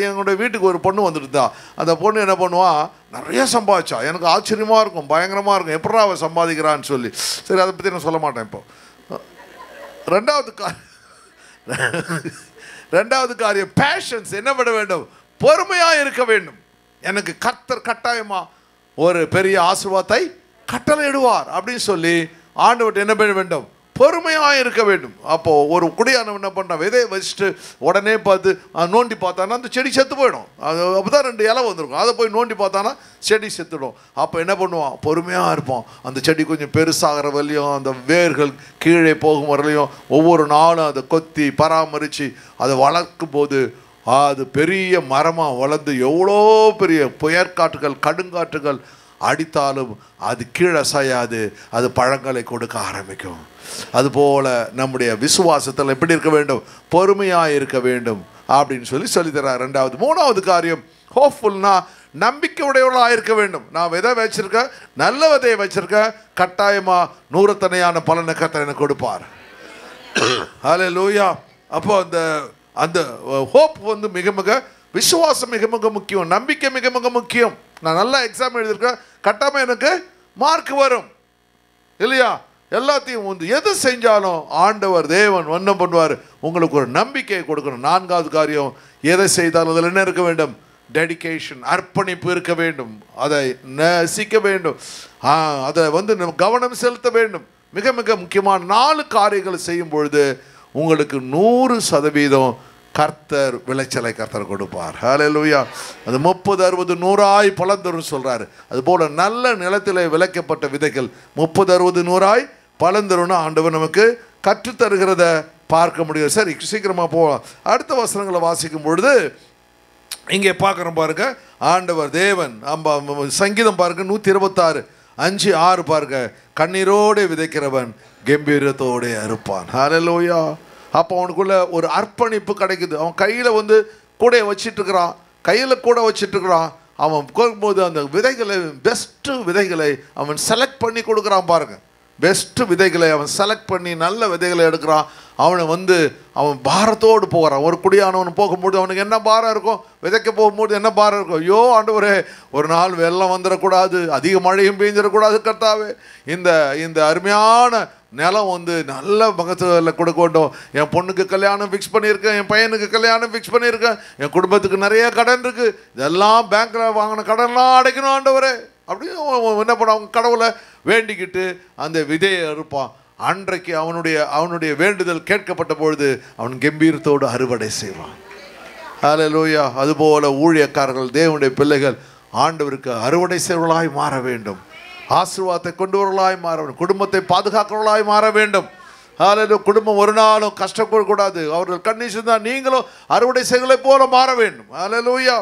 எங்களுடைய வீட்டுக்கு ஒரு பொண்ணு வந்துட்டு அந்த பொண்ணு என்ன பண்ணுவான்? நிறைய சம்பாதிச்சா. எனக்கு ஆச்சரியமாக இருக்கும், பயங்கரமாக இருக்கும், எப்படா அவள் சம்பாதிக்கிறான்னு சொல்லி. சரி, அதை பற்றி நான் சொல்ல மாட்டேன். இப்போ ரெண்டாவது காரியம் பேஷன்ஸ். என்ன பண்ண வேண்டும்? பொறுமையாக இருக்க வேண்டும். எனக்கு கர்த்தர் கட்டாயமாக ஒரு பெரிய ஆசீர்வாதத்தை கட்டளையிடுவார் அப்படின்னு சொல்லி ஆண்டவர்கிட்ட என்ன பண்ண வேண்டும்? பொறுமையாக இருக்க வேண்டும். அப்போது ஒரு குடியானவன் என்ன பண்ணான்? விதையை வச்சுட்டு உடனே பார்த்து நோண்டி பார்த்தானா அந்த செடி செத்து போயிடும். அது அப்போ தான் 2 இலை வந்திருக்கும், அதை போய் நோண்டி பார்த்தானா செடி செத்துடும். அப்போ என்ன பண்ணுவான்? பொறுமையாக இருப்பான். அந்த செடி கொஞ்சம் பெருசாகிற வரலையும், அந்த வேர்கள் கீழே போகும் வரலையும் ஒவ்வொரு நாளும் அதை கொத்தி பராமரித்து அதை வளர்க்கும் போது அது பெரிய மரமாக வளர்ந்து எவ்வளோ பெரிய புயற்காற்றுகள், கடுங்காற்றுகள் அடித்தாலும் அது கீழே சாயாது, அது பழங்களை கொடுக்க ஆரம்பிக்கும். அதுபோல் நம்முடைய விசுவாசத்தில் எப்படி இருக்க வேண்டும்? பொறுமையாக இருக்க வேண்டும் அப்படின்னு சொல்லித்தரார். 2வது. 3வது காரியம் ஹோப்ஃபுல்னா நம்பிக்கை உடையவர்களாக இருக்க வேண்டும். நான் விதை வச்சிருக்கேன், நல்ல விதையை வச்சிருக்கேன், கட்டாயமாக 100 பலனை கர்த்தர் எனக்கு கொடுப்பார். ஹல்லேலூயா. அப்போ அந்த ஹோப் வந்து மிக மிக விசுவாசம் மிக மிக முக்கியம், நம்பிக்கை மிக மிக முக்கியம். நான் நல்லா எக்ஸாம் எழுதியிருக்கேன், கட்டாமல் எனக்கு மார்க் வரும் இல்லையா? எல்லாத்தையும் வந்து எது செஞ்சாலும் ஆண்டவர் தேவன் என்ன பண்ணுவார், உங்களுக்கு ஒரு நம்பிக்கையை கொடுக்கணும். நான்காவது காரியம், எதை செய்தாலும் அதில் என்ன இருக்க வேண்டும்? டெடிகேஷன், அர்ப்பணிப்பு இருக்க வேண்டும். அதை நேசிக்க வேண்டும், அதை வந்து கவனம் செலுத்த வேண்டும். மிக மிக முக்கியமான 4 காரியங்களை செய்யும் பொழுது உங்களுக்கு 100% கர்த்தர் விளைச்சலை கர்த்தர் கொடுப்பார். ஹல்லேலூயா. அது 30, 60, 100 பலன் தரும் சொல்றாரு. அதுபோல நல்ல நிலத்தில் விளைக்கப்பட்ட விதைகள் 30, 60, 100 பலன் தரும்னு ஆண்டவர் நமக்கு கற்றுத்தருகிறத பார்க்க முடியும். சரி, சீக்கிரமா போகலாம். அடுத்த வசனங்களை வாசிக்கும் பொழுது இங்கே பார்க்குறோம் பாருங்க, ஆண்டவர் தேவன் சங்கீதம் பாருங்க 126, 5, 6 பாருங்க, கண்ணீரோடு விதைக்கிறவன் கம்பீரத்தோடு அறுப்பான். ஹல்லேலூயா. அப்போ அவனுக்குள்ள ஒரு அர்ப்பணிப்பு கிடைக்குது. அவன் கையில் வந்து கூடையை வச்சிட்ருக்கிறான், கையில் கூட வச்சிட்ருக்கிறான். அவன் போகும்போது அந்த விதைகளை, பெஸ்ட்டு விதைகளை அவன் செலக்ட் பண்ணி கொடுக்குறான் பாருங்க. பெஸ்ட்டு விதைகளை அவன் செலக்ட் பண்ணி நல்ல விதைகளை எடுக்கிறான். அவனை வந்து அவன் பாரத்தோடு போகிறான். ஒரு குடியானவன் போகும்போது அவனுக்கு என்ன பாரம் இருக்கும்? விதைக்க போகும்போது என்ன பாரம் இருக்கும்? ஐயோ ஆண்டவரே, ஒரு நாள் வெள்ளம் வந்துடக்கூடாது, அதிக மழையும் பெஞ்சிடக்கூடாது கர்த்தாவே, இந்த அருமையான நிலம் வந்து நல்ல மகத்தில் கொடுக்க வேண்டும். என் பொண்ணுக்கு கல்யாணம் ஃபிக்ஸ் பண்ணியிருக்கேன், என் பையனுக்கு கல்யாணம் ஃபிக்ஸ் பண்ணியிருக்கேன், என் குடும்பத்துக்கு நிறைய கடன் இருக்குது, இதெல்லாம் பேங்க்கில் வாங்கின கடன்லாம் அடைக்கணும் ஆண்டவரே அப்படின்னு என்ன பண்ண அவங்க கடவுளை வேண்டிக்கிட்டு அந்த விதையை அறுப்பான். அன்றைக்கு அவனுடைய வேண்டுதல் கேட்கப்பட்ட பொழுது அவன் கம்பீரத்தோடு அறுவடை செய்வான். ஹல்லேலூயா. அதுபோல ஊழியக்காரர்கள், தேவனுடைய பிள்ளைகள் ஆண்டவருக்கு அறுவடை செய்வர்களாய் மாற வேண்டும், ஆசீர்வாதத்தை கொண்டுவர்களாய் மாற வேண்டும், குடும்பத்தை பாதுகாக்கிறவர்களாய் மாற வேண்டும். ஹல்லேலூயா. குடும்பம் ஒரு நாளும் கஷ்டப்படக்கூடாது. அவர்கள் கண்டிஷன் தான் நீங்களும் அறுவடை செய்வதை போல மாற வேண்டும். ஹல்லேலூயா.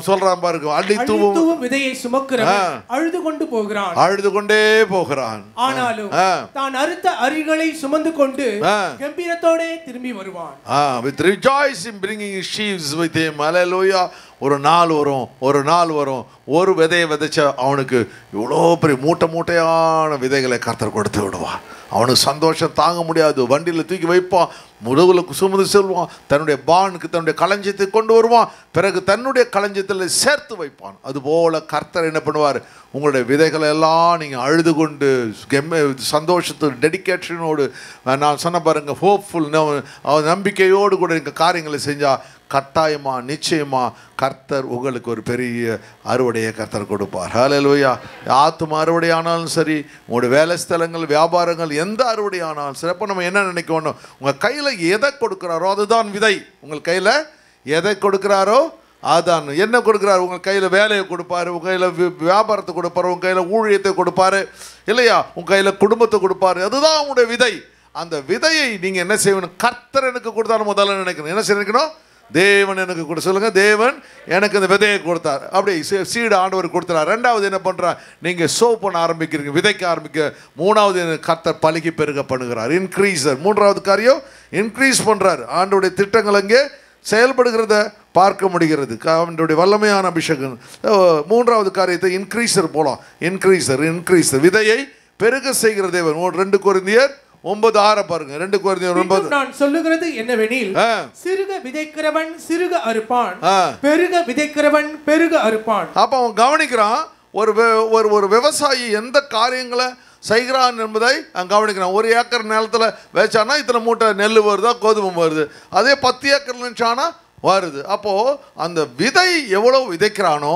சொல்றான் பாருங்க, அள்ளி தூவும் விதையை சுமக்கிறவன் அழுது கொண்டு போகிறான், அழுது கொண்டே போகிறான், ஆனாலும் தான் அறுத்த அரிகளை சுமந்து கொண்டு கம்பீரத்தோட திரும்பி வருவான். with rejoice in bringing his sheaves with him. Hallelujah. ஒரு நாள் வரும், ஒரு விதையை விதைச்சா அவனுக்கு இவ்வளோ பெரிய மூட்டையான விதைகளை கர்த்தர் கொடுத்து விடுவான். அவனுக்கு சந்தோஷம் தாங்க முடியாது. வண்டியில் தூக்கி வைப்பான், முதுகுல சுமந்து செல்வான், தன்னுடைய பானுக்கு தன்னுடைய களஞ்சியத்தை கொண்டு வருவான், பிறகு தன்னுடைய களஞ்சியத்தில் சேர்த்து வைப்பான். அதுபோல் கர்த்தர் என்ன பண்ணுவார், உங்களுடைய விதைகளை எல்லாம் நீங்கள் அழுது கொண்டு சந்தோஷத்தோடு டெடிகேஷனோடு, நான் சொன்ன பாருங்க, ஹோப்ஃபுல் நம்பிக்கையோடு கூட நீங்கள் காரியங்களை செஞ்சால் கட்டாயமாக நிச்சயமாக கர்த்தர் உங்களுக்கு ஒரு பெரிய அறுவடையை கர்த்தர் கொடுப்பார். ஹல்லேலூயா. ஆத்தும அறுவடை ஆனாலும் சரி, உங்களுடைய வேலை ஸ்தலங்கள், வியாபாரங்கள், எந்த அறுவடை ஆனாலும் சரி. அப்போ நம்ம என்ன நினைக்கணும், உங்கள் கையில் எதை கொடுக்குறாரோ அதுதான் விதை. உங்கள் கையில் எதை கொடுக்குறாரோ அதான். என்ன கொடுக்குறாரு? உங்கள் கையில் வேலையை கொடுப்பாரு, உங்கள் கையில் வியாபாரத்தை கொடுப்பாரு, உங்கள் கையில் ஊழியத்தை கொடுப்பாரு இல்லையா, உங்கள் கையில் குடும்பத்தை கொடுப்பாரு. அதுதான் உங்களுடைய விதை. அந்த விதையை நீங்கள் என்ன செய்யணும்? கர்த்தர் எனக்கு கொடுத்தாரு முதல்ல நினைக்கணும். என்ன நினைக்கணும்? தேவன் எனக்கு கொடு. சொல்லுங்க, தேவன் எனக்கு இந்த விதையை கொடுத்தார். அப்படி சீடு ஆண்டவர் கொடுத்தார். ரெண்டாவது என்ன பண்ணுறார்? நீங்கள் சோ பண்ண ஆரம்பிக்கிறீங்க, விதைக்க ஆரம்பிக்க. மூணாவது கர்த்தர் பலுகி பெருக பண்ணுகிறார், இன்க்ரீஸர். மூன்றாவது காரியம் இன்க்ரீஸ் பண்ணுறார். ஆண்டோடைய திட்டங்கள் அங்கே செயல்படுகிறத பார்க்க முடிகிறது, அவனுடைய வல்லமையான அபிஷேகம். மூன்றாவது காரியத்தை இன்க்ரீஸர் போலாம். இன்க்ரீஸர் விதையை பெருக செய்கிற தேவன். 2 கொரிந்தியர் 9:6 பாருங்க. 2 கொரிந்தியர் 9. நான் சொல்லுகிறது என்னவெனில், சிறுக விதைக்கிறவன் சிறுக அறுப்பான், பெருக விதைக்கிறவன் பெருக அறுப்பான். அப்ப அவன் கவனிக்கிறான், ஒரு விவசாயி எந்த காரியங்களை செய்கிறான் என்பதை கவனிக்கிறான். 1 ஏக்கர் நிலத்தில் வச்சானா இத்தனை மூட்டை நெல் வருதா, கோதுமை வருது. அதே 10 ஏக்கர் நினைச்சானா வருது. அப்போது அந்த விதை எவ்வளோ விதைக்கிறானோ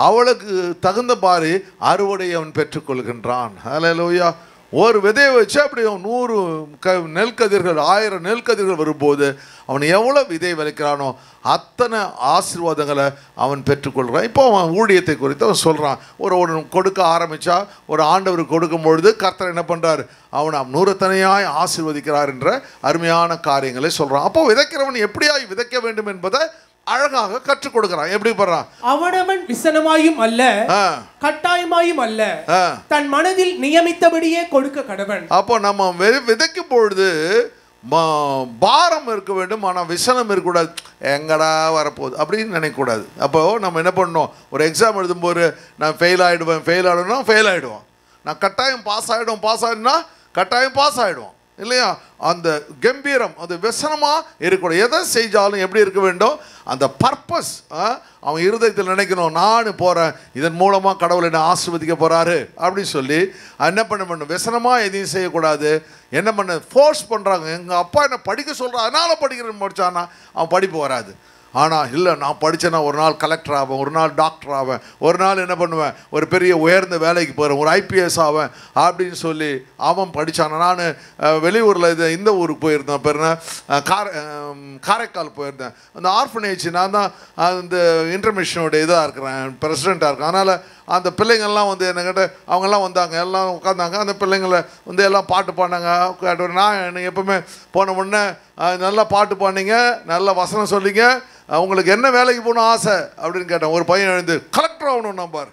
அவளுக்கு தகுந்த மாதிரி அறுவடையை அவன் பெற்றுக்கொள்கின்றான். ஹல்லேலூயா. ஒரு விதையை வச்சு அப்படி 100 நெல்கதிர்கள், 1000 நெல்கதிர்கள் வரும்போது அவன் எவ்வளோ விதை விதைக்கிறானோ அத்தனை ஆசீர்வாதங்களை அவன் பெற்றுக்கொள்கிறான். இப்போ அவன் ஊழியத்தை குறித்து அவன் சொல்கிறான். ஒரு கொடுக்க ஆரம்பித்தா, ஒரு ஆண்டவருக்கு கொடுக்கும் பொழுது கர்த்தர் என்ன பண்ணுறாரு, அவனை 100 தனியாய் ஆசீர்வதிக்கிறார் என்ற அருமையான காரியங்களை சொல்கிறான். அப்போ விதைக்கிறவன் எப்படியாய் விதைக்க வேண்டும் என்பதை அழகாக கற்றுக் கொடுக்கிறான். எப்படி பண்றான்? அவனவன் விசனமாயும் அல்ல, கட்டாயமாயும் அல்ல, தன் மனதில் நியமித்தபடியே கொடுக்க கடவன். அப்போ நம்ம விதைக்கும் பொழுது பாரம் இருக்க வேண்டும், ஆனால் விசனம் இருக்கக்கூடாது. எங்கடா வரப்போகுது அப்படின்னு நினைக்கக்கூடாது. அப்போது நம்ம என்ன பண்ணணும், ஒரு எக்ஸாம் எழுதும்போது நான் ஃபெயில் ஆகிடுவேன் நான் கட்டாயம் பாஸ் ஆகிடுவோம் கட்டாயம் பாஸ் ஆகிடுவோம் இல்லையா? அந்த கம்பீரம், அது வசனமாக இருக்கக்கூடாது. எதை செஞ்சாலும் எப்படி இருக்க வேண்டும்? அந்த பர்பஸ் அவன் இருதயத்தில் நினைக்கணும், நான் போகிறேன், இதன் மூலமாக கடவுள் என்னை ஆசீர்வதிக்க போகிறாரு அப்படின்னு சொல்லி என்ன பண்ணணும்? வசனமாக எதையும் செய்யக்கூடாது. என்ன பண்ண ஃபோர்ஸ் பண்ணுறாங்க, எங்கள் அப்பா என்ன படிக்க சொல்கிறான் அதனால் படிக்கிறேன்னு படித்தானா அவன் படிப்பு வராது. ஆனால் இல்லை, நான் படித்தேன்னா ஒரு நாள் கலெக்டர் ஆவேன், ஒரு நாள் டாக்டர் ஆவேன், ஒரு நாள் என்ன பண்ணுவேன், ஒரு பெரிய உயர்ந்த வேலைக்கு போகிறேன், ஒரு IPS ஆவேன் அப்படின்னு சொல்லி அவன் படித்தானா. நான் வெளியூரில் இந்த ஊருக்கு போயிருந்தேன், பேர் காரைக்கால் போயிருந்தேன். அந்த ஆர்ஃபனேஜ் நான் தான் அந்த இன்டர்மிஷனோட இதாக இருக்கிறேன், பிரசிடெண்ட்டாக இருக்கேன். அதனால் அந்த பிள்ளைங்கள்லாம் வந்து என்கிட்ட அவங்கெல்லாம் வந்தாங்க, எல்லாம் உட்காந்தாங்க. அந்த பிள்ளைங்களை வந்து எல்லாம் பாட்டு பாடினாங்க. நான் எனக்கு எப்பவுமே போன உடனே நல்லா பாட்டு பாடினீங்க, நல்லா வசனம் சொல்லிங்க, உங்களுக்கு என்ன வேலைக்கு போகணும் ஆசை அப்படின்னு கேட்டேன். ஒரு பையன் எழுந்து கலெக்டர் ஆகணும் நம்பார்,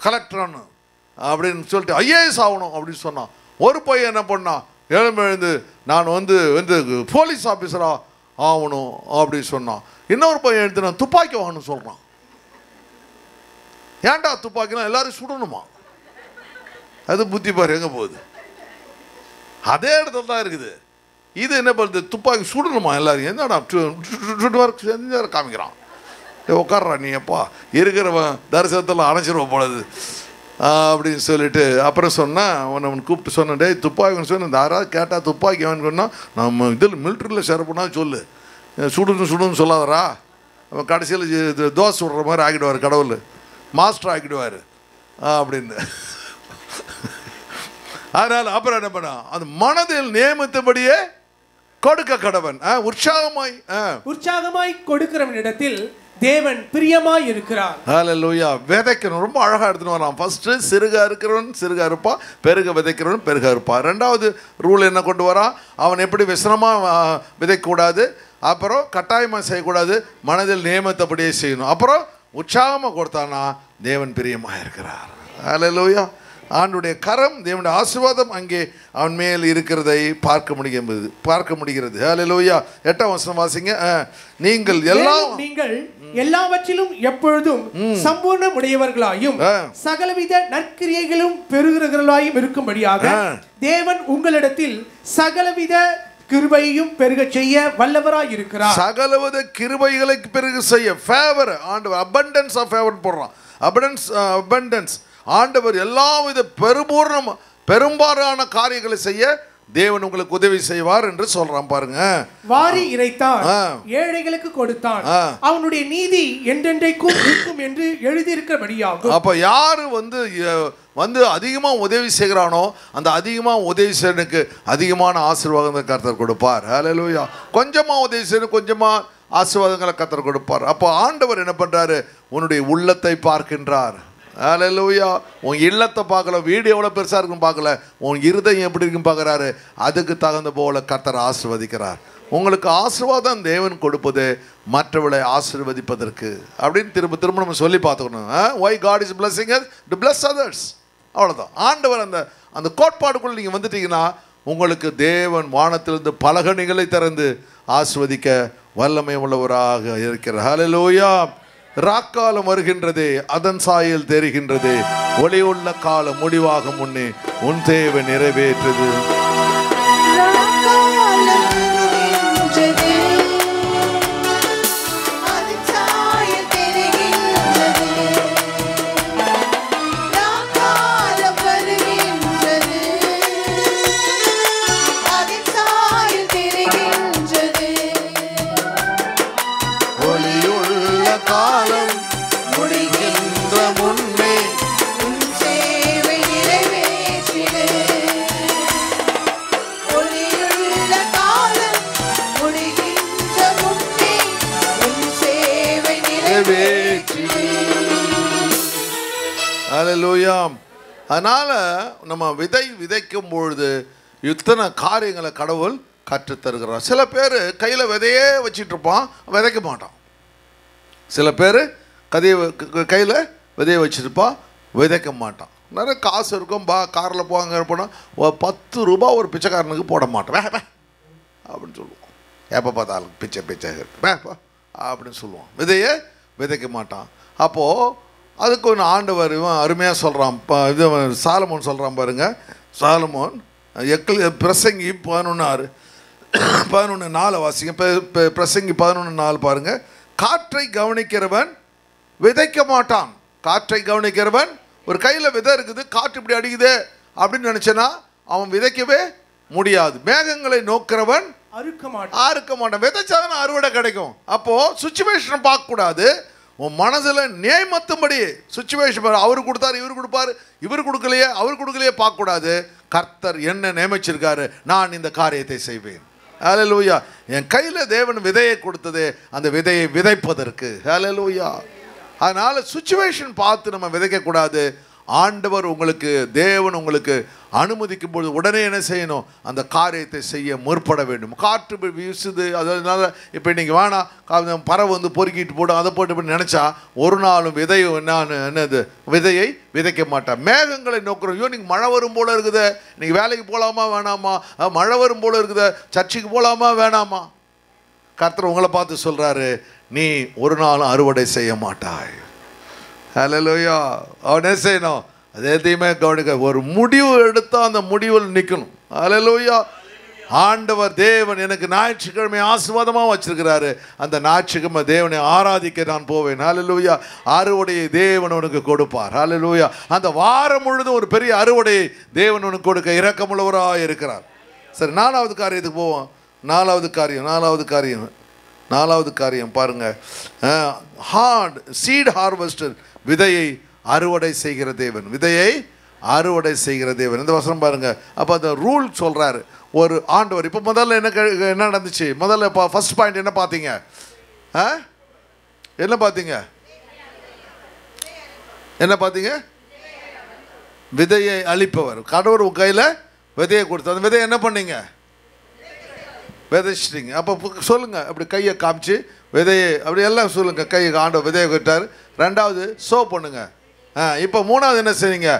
கலெக்டர் ஆகணும் அப்படின்னு சொல்லிட்டு IAS ஆகணும் அப்படின்னு சொன்னான். ஒரு பையன் என்ன பண்ணான், எழுந்து நான் வந்து போலீஸ் ஆஃபீஸராக ஆகணும் அப்படின்னு சொன்னான். இன்னொரு பையன் எழுந்து நான் துப்பாக்கி வாங்கணும்னு சொல்கிறான். ஏன்டா துப்பாக்கினா எல்லாரும் சுடணுமா? அது புத்தி பாரு எங்கே போகுது? அதே இடத்துல தான் இருக்குது. இது என்ன பண்ணுது, துப்பாக்கி சுடணுமா எல்லாரும்? என்னடா செஞ்சு காமிக்கிறான். உட்கார்றா நீ, எப்பா இருக்கிறவன் தரிசனத்தில் அணைச்சிருவோம் போலது அப்படின்னு சொல்லிட்டு அப்புறம் சொன்னால் அவன் கூப்பிட்டு சொன்னேன், டே துப்பாக்கின்னு சொன்ன யாராவது கேட்டால் துப்பாக்கி அவனுக்கு சொன்னால் நம்ம இதில் மிலிட்ரியில் சேரப்போனா சொல்லு, சுடுன்னு சொல்லாதரா. அவன் கடைசியில் தோசை விடுற மாதிரி ஆக்கிடுவார், கடவுள் மாஸ்டர் ஆக்கிடுவார் அப்படின்னு. அதனால் அப்புறம் என்ன பண்ண, அந்த மனதில் நியமித்தபடியே கொடுக்க கடவன். உற்சாகமாய் கொடுக்கிறவனிடத்தில் தேவன் பிரியமாய் இருக்கிறார். ஹல்லேலூயா. விதைக்கணும், ரொம்ப அழகாக எடுத்துன்னு வரலாம். ஃபர்ஸ்ட் சிறுகா இருக்கிறவன் சிறுகா இருப்பான், பெருக விதைக்கிறவன் பெருகா இருப்பான். ரெண்டாவது ரூல் என்ன கொண்டு வரான், அவன் எப்படி விசனமாக விதைக்கக்கூடாது, அப்புறம் கட்டாயமாக செய்யக்கூடாது, மனதில் நியமித்தபடியே செய்யணும். அப்புறம் உற்சாகமாக கொடுத்தானா தேவன் பிரியமாக இருக்கிறார். ஹல்லேலூயா. ஆண்டுடைய கரம், தேவனுடைய ஆசீர்வாதம் அங்கே அவன் மேல் இருக்கிறதை பார்க்க முடிகிறது. ஹல்லேலூயா. 8ஆம் வசனம் வாசிங்க. நீங்கள் எல்லாவற்றிலும் எப்பொழுதும் சம்பூர்ணம் உடையவர்களாயும் சகலவித நற்கிரியைகளும் பெறுகிறவர்களாயும் இருக்கும்படியாக தேவன் உங்களிடத்தில் சகலவித கிருபையையும் பெருக செய்ய வல்லவராய் இருக்கிறார். சகலவித கிருபைகளை பெருக செய்ய ஃபேவர் ஆண்டவர் abundance of favor போடுறான். abundance ஆண்டவர் எல்லாவித பெரும்பாலான காரியங்களை செய்ய தேவன் உங்களுக்கு உதவி செய்வார் என்று சொல்றான் பாருங்க. வாரி இறைத்தான், ஏழைகளுக்கு கொடுத்தான், அவனுடைய நீதி என்றென்றைக்கும் இருக்கும் என்று எழுதியிருக்கிறபடியாகும். அப்ப யாரு வந்து அதிகமா உதவி செய்கிறானோ அந்த அதிகமா உதவி செய்யறனுக்கு அதிகமான ஆசீர்வாதங்களை கர்த்தர் கொடுப்பார். ஹல்லேலூயா. கொஞ்சமா உதவி செய்யணும், கொஞ்சமா ஆசீர்வாதங்களை கர்த்தர் கொடுப்பார். அப்போ ஆண்டவர் என்ன பண்றாரு, உன்னுடைய உள்ளத்தை பார்க்கின்றார். ஹல்லேலூயா. உன் இல்லத்தை பார்க்கல, வீடு எவ்வளோ பெருசாக இருக்குன்னு பார்க்கல, உன் இருதயம் எப்படி இருக்குன்னு பார்க்குறாரு. அதுக்கு தகுந்த போல கர்த்தர் ஆசீர்வதிக்கிறார். உங்களுக்கு ஆசீர்வாதம் தேவன் கொடுப்பது மற்றவர்களை ஆசீர்வதிப்பதற்கு அப்படின்னு திரும்ப நம்ம சொல்லி பார்த்துக்கணும். why God is blessing us to bless others. அவ்வளோதான். ஆண்டவர் அந்த கோட்பாடுக்குள்ள நீங்கள் வந்துட்டீங்கன்னா உங்களுக்கு தேவன் வானத்திலிருந்து பலகணிகளை திறந்து ஆசீர்வதிக்க வல்லமை உள்ளவராக இருக்கிறார். ஹல்லேலூயா. ராக்காலம் வருகின்றதே, அதன் சாயல் தெரிகின்றது, ஒளி உள்ள காலம் முடிவாக முன்னே உன் தேவை நிறைவேற்றது. ஹல்லேலூயா. அதனால நம்ம விதைக்கும் பொழுது இத்தனை காரியங்களை கடவுள் கற்றுத்தருகிறார். சில பேர் கையில் விதையே வச்சிட்டு இருப்பான், விதைக்க மாட்டான். சில பேர் கையில் விதையை வச்சுருப்பான், விதைக்க மாட்டான். நிறைய காசு இருக்கும், காரில் போவாங்க போனால் 10 ரூபா ஒரு பிச்சைக்காரனுக்கு போட மாட்டேன் அப்படின்னு சொல்லுவோம். எப்போ பார்த்தாலும் பிச்சை அப்படின்னு சொல்லுவான். விதையை விதைக்க மாட்டான். அப்போது அதுக்கு ஒன்று ஆண்டவர் அருமையாக சொல்கிறான். இது சாலமோன் சொல்கிறான் பாருங்க, சாலமோன் பிரசங்கி 11:4 வாசிங்க. பிரசங்கி 11:4 பாருங்க. காற்றை கவனிக்கிறவன் விதைக்க மாட்டான். காற்றை கவனிக்கிறவன், ஒரு கையில் விதை இருக்குது, காற்று இப்படி அடிக்குது அப்படின்னு நினைச்சனா அவன் விதைக்கவே முடியாது. மேகங்களை நோக்கிறவன் அறுக்க மாட்டான். விதைச்சாதான் அறுவடை கிடைக்கும். அப்போ சுச்சுவேஷனை பார்க்க கூடாது, உன் மனதில் நியமத்தும்படி சுச்சுவேஷன் அவரு கொடுத்தாரு, இவர் கொடுப்பாரு, இவர் கொடுக்கலையே, அவர் கொடுக்கலையே பார்க்கக்கூடாது. கர்த்தர் என்ன நியமிச்சிருக்காரு, நான் இந்த காரியத்தை செய்வேன். ஹல்லேலூயா. என் கையில் தேவன் விதையை கொடுத்தது அந்த விதையை விதைப்பதற்கு. ஹல்லேலூயா. அதனால் சுச்சுவேஷன் பார்த்து நம்ம விதைக்கக்கூடாது. ஆண்டவர் உங்களுக்கு, தேவன் உங்களுக்கு அனுமதிக்கும் பொழுது உடனே என்ன செய்யணும், அந்த காரியத்தை செய்ய முற்பட வேண்டும். காற்று வீசுது, அதனால இப்போ இன்றைக்கி வேணாம் பறவை வந்து பொறுக்கிட்டு போடும், அதை போட்டு இப்படி நினச்சா ஒரு நாளும் என்னது விதையை விதைக்க மாட்டான். மேகங்களை நோக்கிறோம், ஐயோ நீங்கள் மழை வரும் போல் இருக்குது, நீங்கள் வேலைக்கு போகலாமா வேணாமா, மழை வரும் போல் இருக்குது, சர்ச்சுக்கு போகலாமா வேணாமா. கர்த்தர் உங்களை பார்த்து சொல்கிறாரு, நீ ஒரு நாளும் அறுவடை செய்ய மாட்டாய். ஹல்லேலூயா. அவன் என்ன செய்யணும், அதே தீமே கவனிக்க, ஒரு முடிவு எடுத்தால் அந்த முடிவில் நிற்கணும். ஹல்லேலூயா. ஆண்டவர் தேவன் எனக்கு ஞாயிற்றுக்கிழமை ஆசீர்வாதமாக வச்சிருக்கிறாரு, அந்த ஞாயிற்றுக்கிழமை தேவனை ஆராதிக்க நான் போவேன். ஹல்லேலூயா. அறுவடையை தேவன் உனக்கு கொடுப்பார். ஹல்லேலூயா. அந்த வாரம் முழுதும் ஒரு பெரிய அறுவடையை தேவன் உனக்கு கொடுக்க இரக்கமுள்ளவராக இருக்கிறார். சரி, 4வது காரியத்துக்கு போவோம். 4வது காரியம் பாருங்க. சீட் ஹார்வெஸ்டர், விதையை அறுவடை செய்கிற தேவன். விதையை அறுவடை செய்கிற தேவன். இந்த வசனம் பாருங்க. அப்போ அந்த ரூல் சொல்றாரு ஒரு ஆண்டவர். இப்போ முதல்ல என்ன நடந்துச்சு, முதல்ல இப்போ ஃபர்ஸ்ட் பாயிண்ட் என்ன பார்த்தீங்க, என்ன பார்த்தீங்க, விதையை அளிப்பவர். கடவுள் உங்க கையில் விதையை கொடுத்து அந்த விதையை என்ன பண்ணீங்க, விதைச்சிட்டிங்க. அப்போ சொல்லுங்கள், அப்படி கையை காமிச்சு விதையை அப்படி எல்லாம் சொல்லுங்கள். கையை ஆண்டவர் விதையை கொடுத்தாரு. 2வது சோ பண்ணுங்க. இப்போ 3வது என்ன செய்யுங்க,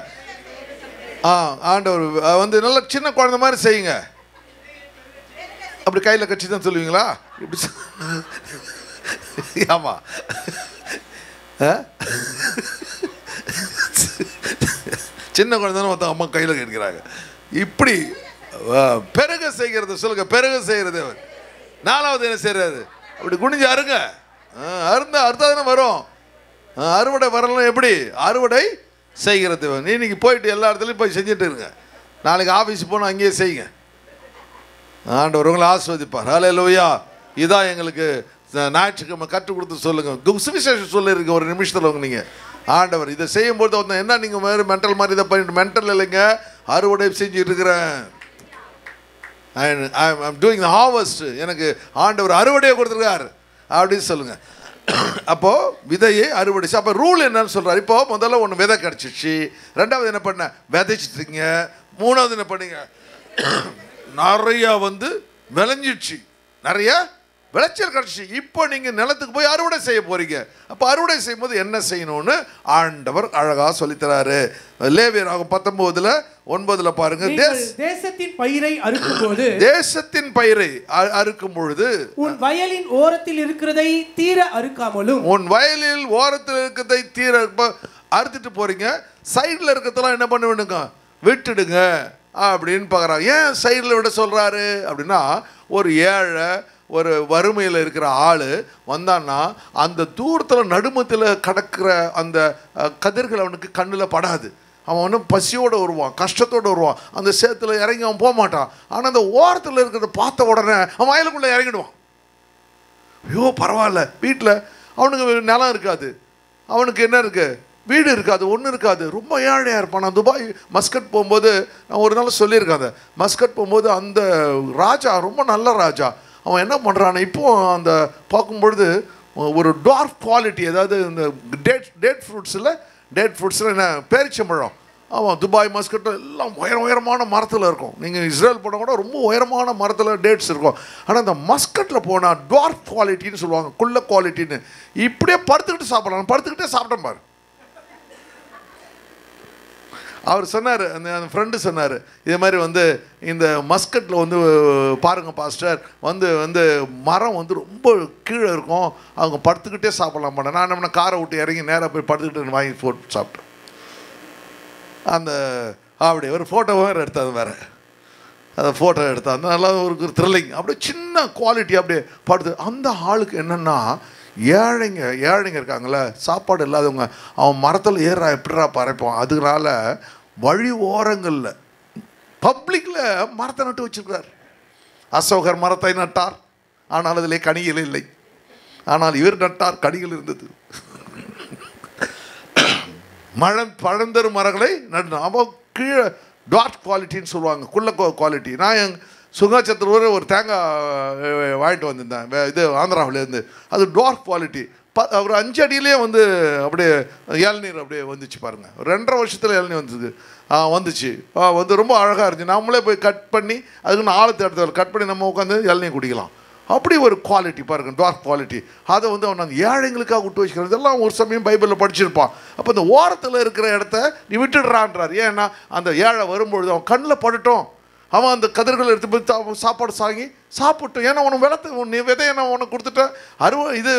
ஆண்டவர் வந்து நல்ல சின்ன குழந்தை மாதிரி செய்யுங்க. அப்படி கையில் கட்சி தான் சொல்லுவீங்களா, இப்படி ஆமாம். சின்ன குழந்தை மொத்தம் அம்மா கையில் கேட்கிறாங்க. இப்படி பெருக செய்கிறது சொல்லுங்க, பெருக செய்கிறது. 4வது என்ன செய்யறாரு, அப்படி குனிஞ்சு அருங்க. அறுத்தாதானே வரும். அறுவடை வரலாம். எப்படி அறுவடை செய்கிறது. இன்னைக்கு போயிட்டு எல்லா இடத்துலையும் போய் செஞ்சுட்டு இருங்க. நாளைக்கு ஆஃபீஸ் போனால் அங்கேயே செய்யுங்க. ஆண்டவர் உங்களை ஆஸ்வதிப்பார். ஹல்லேலூயா. இதான் எங்களுக்கு ஞாயிற்றுக்கிழமை கற்றுக் கொடுத்து சொல்லுங்க. சுவிசேஷம் சொல்லியிருக்க ஒரு நிமிஷத்தில் உங்க நீங்கள் ஆண்டவர் இதை செய்யும்போது என்ன நீங்கள் வேறு மென்டல் மாதிரி இதை பண்ணிட்டு, மென்டல் இல்லைங்க, அறுவடை செஞ்சுட்டு இருக்கிறேன். I'm doing the harvest. எனக்கு ஆண்டவர் அறுவடையை கொடுத்துருக்கார் அப்படின்னு சொல்லுங்க. அப்போது விதையை அறுவடை. அப்போ ரூல் என்னன்னு சொல்கிறார். இப்போ முதல்ல ஒன்று விதை கிடச்சிச்சு, 2வது என்ன பண்ண, விதைச்சிட்டிங்க, 3வது என்ன பண்ணீங்க, நிறையா வந்து விளைஞ்சிடுச்சு, நிறைய விளைச்சல் கிடச்சி. இப்போ நீங்கள் நிலத்துக்கு போய் அறுவடை செய்ய போகிறீங்க. அப்போ அறுவடை செய்யும்போது என்ன செய்யணும்னு ஆண்டவர் அழகாக சொல்லித்தராரு. லேவியராகமம் 19:9 பாருங்க. தேசத்தின் பயிரை அறுக்கும்போது, தேசத்தின் பயிரை அறுக்கும் பொழுது உன் வயலின் ஓரத்தில் இருக்கிறதை தீர அறுக்காமலும், உன் வயலில் ஓரத்தில் இருக்கிறதை தீர அறுத்துட்டு போறீங்க, சைடில் இருக்கிறதெல்லாம் என்ன பண்ண வேண்டுங்க, விட்டுடுங்க அப்படின்னு பார்க்குறாங்க. ஏன் சைடில் விட சொல்கிறாரு அப்படின்னா, ஒரு ஏழை ஒரு வறுமையில் இருக்கிற ஆள் வந்தான்னா அந்த தூரத்தில் நடுமத்தில் கிடக்கிற அந்த கதிர்கள் அவனுக்கு கண்ணில் படாது. அவன் ஒன்றும் பசியோடு வருவான், கஷ்டத்தோடு வருவான், அந்த சேத்துல இறங்கி அவன் போக மாட்டான். ஆனால் அந்த ஓரத்தில் இருக்கிறத பார்த்த உடனே அவன் வயலுக்குள்ளே இறங்கிடுவான். ஐயோ பரவாயில்ல, வீட்டில் அவனுக்கு நிலம் இருக்காது, அவனுக்கு என்ன இருக்குது, வீடு இருக்காது, ஒன்றும் இருக்காது, ரொம்ப ஏழையாக இருப்பான். நான் துபாய் மஸ்கட் போகும்போது நான் ஒரு நாள் சொல்லியிருக்கேன், மஸ்கட் போகும்போது அந்த ராஜா ரொம்ப நல்ல ராஜா, அவன் என்ன பண்ணுறான், இப்போது அந்த பார்க்கும்பொழுது ஒரு டார்க் குவாலிட்டி, அதாவது இந்த டேட் ஃப்ரூட்ஸில் என்ன பேரிச்சம்பழம், அவன் துபாய் மஸ்கட் எல்லாம் உயரமான மரத்தில் இருக்கும். நீங்கள் இஸ்ரேல் போனால் கூட ரொம்ப உயரமான மரத்தில் டேட்ஸ் இருக்கும். ஆனால் அந்த மஸ்கட்டில் போனால் டார்க் குவாலிட்டின்னு சொல்லுவாங்க, குள்ள குவாலிட்டின்னு. இப்படியே படுத்துக்கிட்டு சாப்பிட்லாம், படுத்துக்கிட்டே சாப்பிட்டேன் பாரு. அவர் சொன்னார், அந்த ஃப்ரெண்டு சொன்னார், இதே மாதிரி வந்து இந்த மஸ்கட்டில் வந்து பாருங்கள் பாஸ்டர், வந்து மரம் வந்து ரொம்ப கீழே இருக்கும், அவங்க படுத்துக்கிட்டே சாப்பிட்லாம் பண்ண. நான் என்ன காரை விட்டு இறங்கி நேராக போய் படுத்துக்கிட்டு வாங்கி போட்டு சாப்பிட்டேன். அந்த அப்படி ஒரு ஃபோட்டோ வேறு எடுத்தது வேறு, அதை ஃபோட்டோ எடுத்தா அந்த நல்லா ஒரு த்ரில்லிங். அப்படியே சின்ன குவாலிட்டி அப்படியே படுது. அந்த ஆளுக்கு என்னென்னா, ஏழைங்க இருக்காங்களே, சாப்பாடு இல்லாதவங்க, அவன் மரத்தில் ஏறா எப்படிரா பறைப்பான். அதனால வழி ஓரங்களில் பப்ளிக்கில் மரத்தை நட்டு வச்சுருக்கார். அசோகர் மரத்தை நட்டார், ஆனால் அதிலே கனிகள் இல்லை. ஆனால் இவர் நட்டார், கனிகள் இருந்தது. பழந்தரும் மரங்களை நட்டு அப்போ கீழே டார்க் குவாலிட்டின்னு சொல்லுவாங்க, குள்ள குவாலிட்டி. நான் என் சுகாச்சத்தூர் ஒரு தேங்காய் வாங்கிட்டு வந்திருந்தேன், இது ஆந்திராவிலேருந்து. அது டார்க் குவாலிட்டி. ஒரு 5 அடியிலே வந்து அப்படியே இளநீர் அப்படியே வந்துச்சு பாருங்கள். 2.5 வருஷத்தில் இளநீர் வந்துச்சு. வந்து ரொம்ப அழகாக இருந்துச்சு. நம்மளே போய் கட் பண்ணி அதுக்கு ஆழத்தை எடுத்து கட் பண்ணி நம்ம உட்காந்து இளநீர் குடிக்கலாம். அப்படி ஒரு குவாலிட்டி பாருங்கள், டார்க் குவாலிட்டி. அதை வந்து அவன் அந்த ஏழைங்களுக்காக விட்டு வச்சுக்கிறது. இதெல்லாம் ஒரு சமயம் பைபிளில் படிச்சிருப்பான். அப்போ இந்த ஓரத்தில் இருக்கிற இடத்த நீ விட்டுடுறான்றார். ஏன்னா அந்த ஏழை வரும்பொழுது அவன் கண்ணில் படட்டும், அவன் அந்த கதிர்கள் எடுத்து போய் சாப்பாடு சாப்பிட்டோம். ஏன்னா உனக்கு நீ விதையை நான் உனக்கு கொடுத்துட்டேன், இது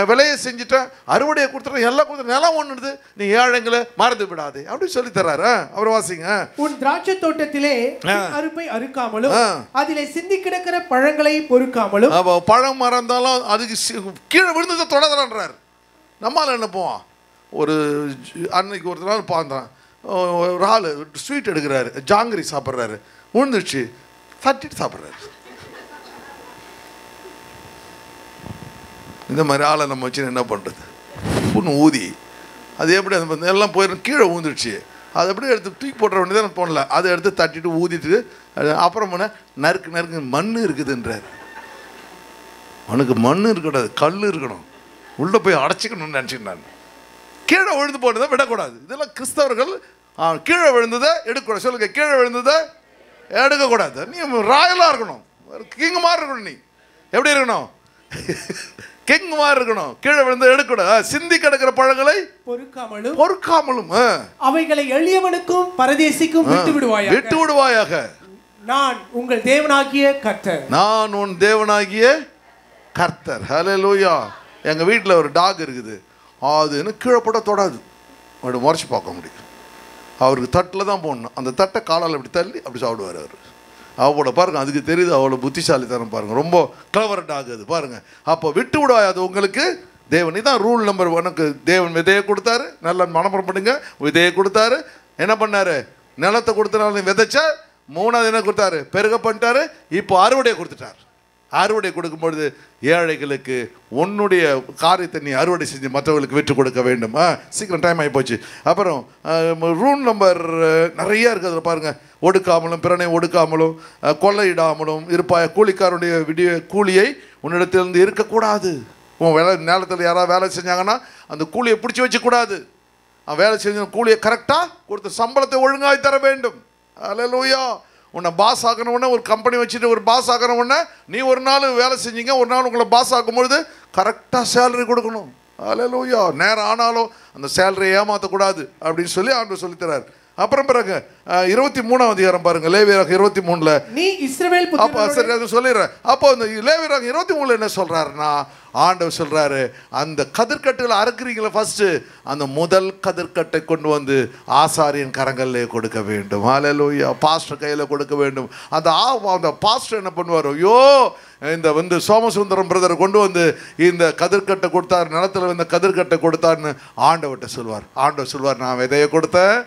விலையை செஞ்சுட்டேன், அறுவடையை கொடுத்துட்டேன், எல்லாம் கொடுத்து நிலம் ஒன்றுது, நீ ஏழைங்களை மறந்து விடாது அப்படி சொல்லி தர்றாரு. அவர் வாசிங்க. உன் திராட்சை தோட்டத்திலே அறுப்பை அறுக்காமலும் அதிலே சிந்தி கிடக்கிற பழங்களை பொறுக்காமலும். பழம் மறந்தாலும் அதுக்கு கீழே விழுந்ததை தொடர்றார். நம்மளால என்ன போவான். ஒரு அன்னைக்கு ஒரு நாள் பார்த்தான், ஒரு ஆள் ஸ்வீட் எடுக்கிறாரு, ஜாங்கிரி சாப்பிட்றாரு, விழுந்துச்சு, தட்டிட்டு சாப்பிட்றாரு. இந்த மாதிரி ஆளை நம்ம வச்சு என்ன பண்ணுறது? புண்ணு ஊதி அது எப்படி அந்த எல்லாம் போயிடும், கீழே ஊந்துடுச்சு. அதை எப்படி எடுத்து தூக்கி போடுற வேண்டியது தான் போடல, அதை எடுத்து தட்டிட்டு ஊதிட்டு அப்புறம் பண்ண நறுக்கு மண் இருக்குதுன்றார். அவனுக்கு மண் இருக்கக்கூடாது, கல் இருக்கணும், உள்ளே போய் அடைச்சிக்கணும்னு நினச்சிக்கிட்டு நான். கீழே விழுந்து போனதை விடக்கூடாது. இதெல்லாம் கிறிஸ்தவர்கள் கீழே விழுந்ததை எடுக்கக்கூடாது. சொல்லுங்க, கீழே விழுந்ததை எடுக்கக்கூடாது. நீ ராயலாக இருக்கணும், கிங் மாதிரி இருக்கணும். நீ எப்படி இருக்கணும்? கிங் மாதிரி இருக்கணும். கீழே விழுந்து எடுக்கக்கூடாது. சிந்தி கிடக்கிற பழங்களை பொறுக்காமலும் அவைகளை எளியவனுக்கும் பரதேசிக்கும் விட்டு விடுவாயாக. நான் உங்கள் தேவனாகிய கர்த்தர். நான் உன் தேவனாகிய கர்த்தர். ஹல்லேலூயா. எங்கள் வீட்டில் ஒரு டாக் இருக்குது. அதுன்னு கீழே போட தொடாது, அப்படி முறைச்சி பார்க்க முடியும். அவருக்கு தட்டில் தான் போடணும். அந்த தட்டை காலால் அப்படி தள்ளி அப்படி சாப்பிடுவார் அவர். அவளோட பாருங்கள், அதுக்கு தெரியுது அவ்வளோ புத்திசாலித்தனம் பாருங்கள். ரொம்ப கிளவர் டாக் அது பாருங்கள். அப்போ விட்டு விடாது அது உங்களுக்கு தேவன். இதான் ரூல் நம்பர் 1. தேவன் விதையை கொடுத்தாரு, நல்லா மனப்பரம் பண்ணுங்க. விதையை கொடுத்தாரு, என்ன பண்ணார்? நிலத்தை கொடுத்தனால விதைச்சா. 3வது என்ன கொடுத்தாரு? பெருக பண்ணிட்டாரு. இப்போ அறுவடையை கொடுத்துட்டார். அறுவடை கொடுக்கும்பொழுது ஏழைகளுக்கு உன்னுடைய காரியத்தை நீ அறுவடை செஞ்சு மற்றவர்களுக்கு விற்று கொடுக்க வேண்டும். சீக்கிரம் டைம் ஆகி போச்சு. அப்புறம் ரூல் நம்பர் நிறையா இருக்குது அதில் பாருங்கள். ஒடுக்காமலும், பிறனை ஒடுக்காமலும், கொள்ளையிடாமலும் இருப்பாய். கூலிக்காரனுடைய கூலியை உன்னிடத்திலிருந்து இருக்கக்கூடாது. உன் நேரத்தில் யாராவது வேலை செஞ்சாங்கன்னா அந்த கூலியை பிடிச்சி வச்சக்கூடாது. வேலை செஞ்ச கூலியை கரெக்டாக கொடுத்து சம்பளத்தை ஒழுங்காக தர வேண்டும். அல்லேலூயா. உன்னை பாஸ் ஆகணும்னா, ஒரு கம்பெனி வச்சுட்டு ஒரு பாஸ் ஆகணும்னா, நீ ஒரு நாள் வேலை செஞ்சீங்க, ஒரு நாள் உங்களை பாஸ் ஆகும்பொழுது கரெக்டாக சேலரி கொடுக்கணும். அல்லேலூயா. நேரம் ஆனாலும் அந்த சேலரியை ஏமாற்றக்கூடாது அப்படின்னு சொல்லி ஆண்டவர் சொல்லித்தரார். அப்புறம் பிறகு 23ஆம் அதிகாரம் பாருங்க, லேவியராக 23ல் நீ இஸ்ரவேல் சரி அது சொல்லிடுறேன். அப்போ இந்த லேவியராக 23ல் என்ன சொல்றாருன்னா, ஆண்டவர் சொல்றாரு, அந்த கதிர்கட்டுகளை அறுக்கிறீங்களா, ஃபர்ஸ்ட் அந்த முதல் கதிர்கட்டை கொண்டு வந்து ஆசாரியன் கரங்களிலே கொடுக்க வேண்டும். ஹல்லேலூயா. பாஸ்டர் கையில் கொடுக்க வேண்டும். அந்த பாஸ்டர் என்ன பண்ணுவார்? ஐயோ, இந்த சோமசுந்தரம் பிரதர் கொண்டு வந்து இந்த கதிர்கட்டை கொடுத்தார், நிலத்தில் இந்த கதிர்கட்டை கொடுத்தார்னு ஆண்டவர்கிட்ட சொல்வார். ஆண்டவர் சொல்வார், நான் விதையை கொடுத்தேன்,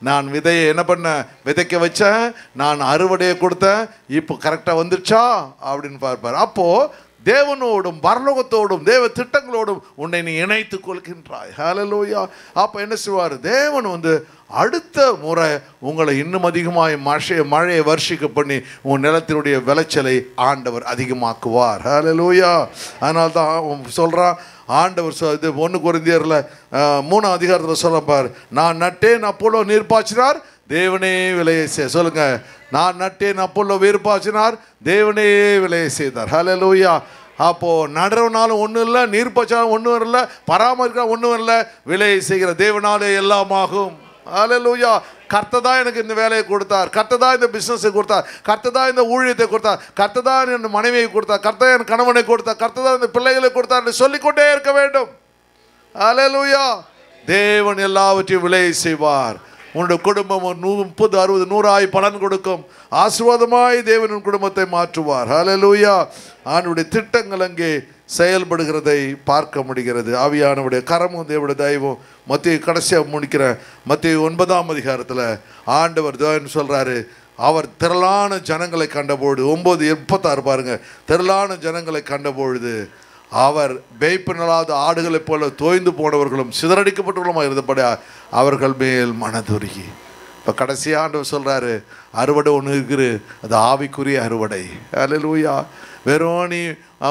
நான் விதையை என்ன பண்ணேன்? விதைக்க வச்சேன், நான் அறுவடையை கொடுத்தேன், இப்போ கரெக்டாக வந்துருச்சா அப்படின்னு பார்ப்பார். அப்போது தேவனோடும் பரலோகத்தோடும் தேவ திட்டங்களோடும் உன்னை நீ இணைத்து கொள்கின்றாய். ஹல்லேலூயா. அப்போ என்ன செய்வார்? தேவன் வந்து அடுத்த முறை உங்களை இன்னும் அதிகமாக மழையை வர்ஷிக்க பண்ணி உங்கள் நிலத்தினுடைய விளைச்சலை ஆண்டவர் அதிகமாக்குவார். ஹல்லேலூயா. அதனால தான் சொல்கிறான் ஆண்டவர். இது 1 கொரிந்தியரில் 3ஆம் அதிகாரத்தில் சொல்லப்பார், நான் நட்டேன் அப்போலோ நீர் பாய்ச்சினார், தேவனே விளையை சொல்லுங்க. நான் நட்டேன் அப்போலோ நீர் பாய்ச்சினார், தேவனே விளையை செய்தார். ஹல்லேலூயா. அப்போது நடுறவனாலும் ஒன்றும் இல்லை, நீர் பாய்ச்சினாலும் ஒன்றும் இல்லை, பராமரிக்க ஒன்றும் இல்லை, விளையை செய்கிற தேவனாலே எல்லாமாகும். ஹல்லேலூயா. கர்த்தர் தான் எனக்கு இந்த வேலையை கொடுத்தார், கர்த்தர் தான் இந்த பிஸ்னஸை கொடுத்தார், கர்த்தர் தான் இந்த ஊழியத்தை கொடுத்தார், கர்த்தர் தான் என் மனைவியை கொடுத்தார், கர்த்தர் என் கணவனை கொடுத்தார், கர்த்தர் தான் இந்த பிள்ளைகளை கொடுத்தார் என்று சொல்லிக்கொண்டே இருக்க வேண்டும். ஹல்லேலூயா. தேவன் எல்லாவற்றையும் விளைய செய்வார். உன்னுடைய குடும்பம் 30, 60, 100 பலன் கொடுக்கும். ஆசீர்வாதமாய் தேவன் உன் குடும்பத்தை மாற்றுவார். ஹல்லேலூயா. ஆண்டவருடைய திட்டங்கள் அங்கே செயல்படுகிறதை பார்க்க முடிகிறது. ஆவியானவருடைய கரமும் தேவனுடைய தயவும். மத்திய கடைசியாக முடிக்கிறேன். மத்திய 9ஆம் அதிகாரத்தில் ஆண்டவர் தேவன் சொல்கிறாரு, அவர் திரளான ஜனங்களை கண்டபொழுது, 9:36 பாருங்க, திரளான ஜனங்களை கண்டபொழுது அவர் மேய்ப்பனில்லாத ஆடுகளைப் போல தோய்ந்து போனவர்களும் சிதறடிக்கப்பட்டவர்களுமாக இருந்தபடியா அவர்கள் மேல் மனதுருகி. இப்போ கடைசி ஆண்டவர் சொல்கிறாரு, அறுவடை ஒன்று இருக்குது, அது ஆவிக்குரிய அறுவடை. அல்லேலூயா. வெறும் நீ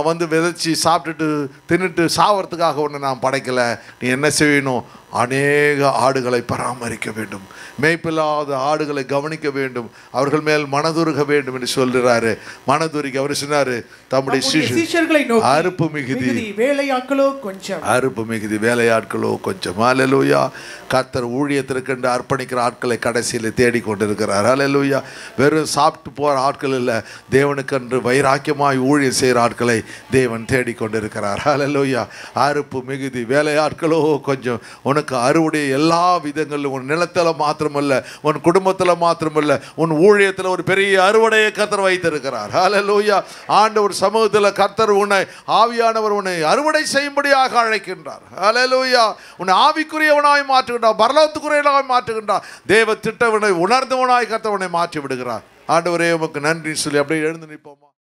வந்து விதைச்சி சாப்பிட்டுட்டு தின்னுட்டு சாவறதுக்காக ஒன்று நான் படைக்கலை. நீ என்ன செய்யணும்? அநேக ஆடுகளை பராமரிக்க வேண்டும், மேய்ப்பில்லாத ஆடுகளை கவனிக்க வேண்டும், அவர்கள் மேல் மனதுருக வேண்டும் என்று சொல்கிறாரு. மனதுருகி அவர் சொன்னாரு, தம்முடைய சீஷர்களை நோக்கி, அறுப்பு மிகுதி வேலையாட்களோ கொஞ்சம், அறுப்பு மிகுதி வேலையாட்களோ கொஞ்சம். அல்லேலூயா. கர்த்தர் ஊழியத்திற்கென்று அர்ப்பணிக்கிற ஆட்களை கடைசியில் தேடிக்கொண்டிருக்கிறார். அல்லேலூயா. வெறும் சாப்பிட்டு போகிற ஆட்கள் இல்லை, தேவனுக்கென்று வைராக்கியமாய் ஊழியம் செய்கிற ஆட்களை தேவன் தேடிக்கொண்டிருக்கிறார். அல்லேலூயா. அறுப்பு மிகுதி வேலையாட்களோ கொஞ்சம். உனக்கு அறுவடை எல்லா விதங்களிலும், உன் நிலத்தில் மாத்திரமல்ல, உன் குடும்பத்தில் மாத்திரமல்ல, உன் ஊழியத்தில் ஒரு பெரிய அறுவடையை கர்த்தர் வைத்திருக்கிறார். ஹல்லேலூயா. ஆண்டவர் சமூகத்தில் கர்த்தர் உன்னை, ஆவியானவர் உன்னை அறுவடை செய்யும்படியாக அழைக்கின்றார். ஹல்லேலூயா. உன்னை ஆவிக்குரியவனாய் மாற்றுகின்றார், பரலோகத்துக்குரியவனாய் மாற்றுகின்றார். தேவ திட்டவனை உணர்ந்தவனாய் கர்த்தர் உன்னை மாற்றி விடுகிறார். ஆண்டவரே உமக்கு நன்றி சொல்லி அப்படியே எழுந்து நிற்போமா?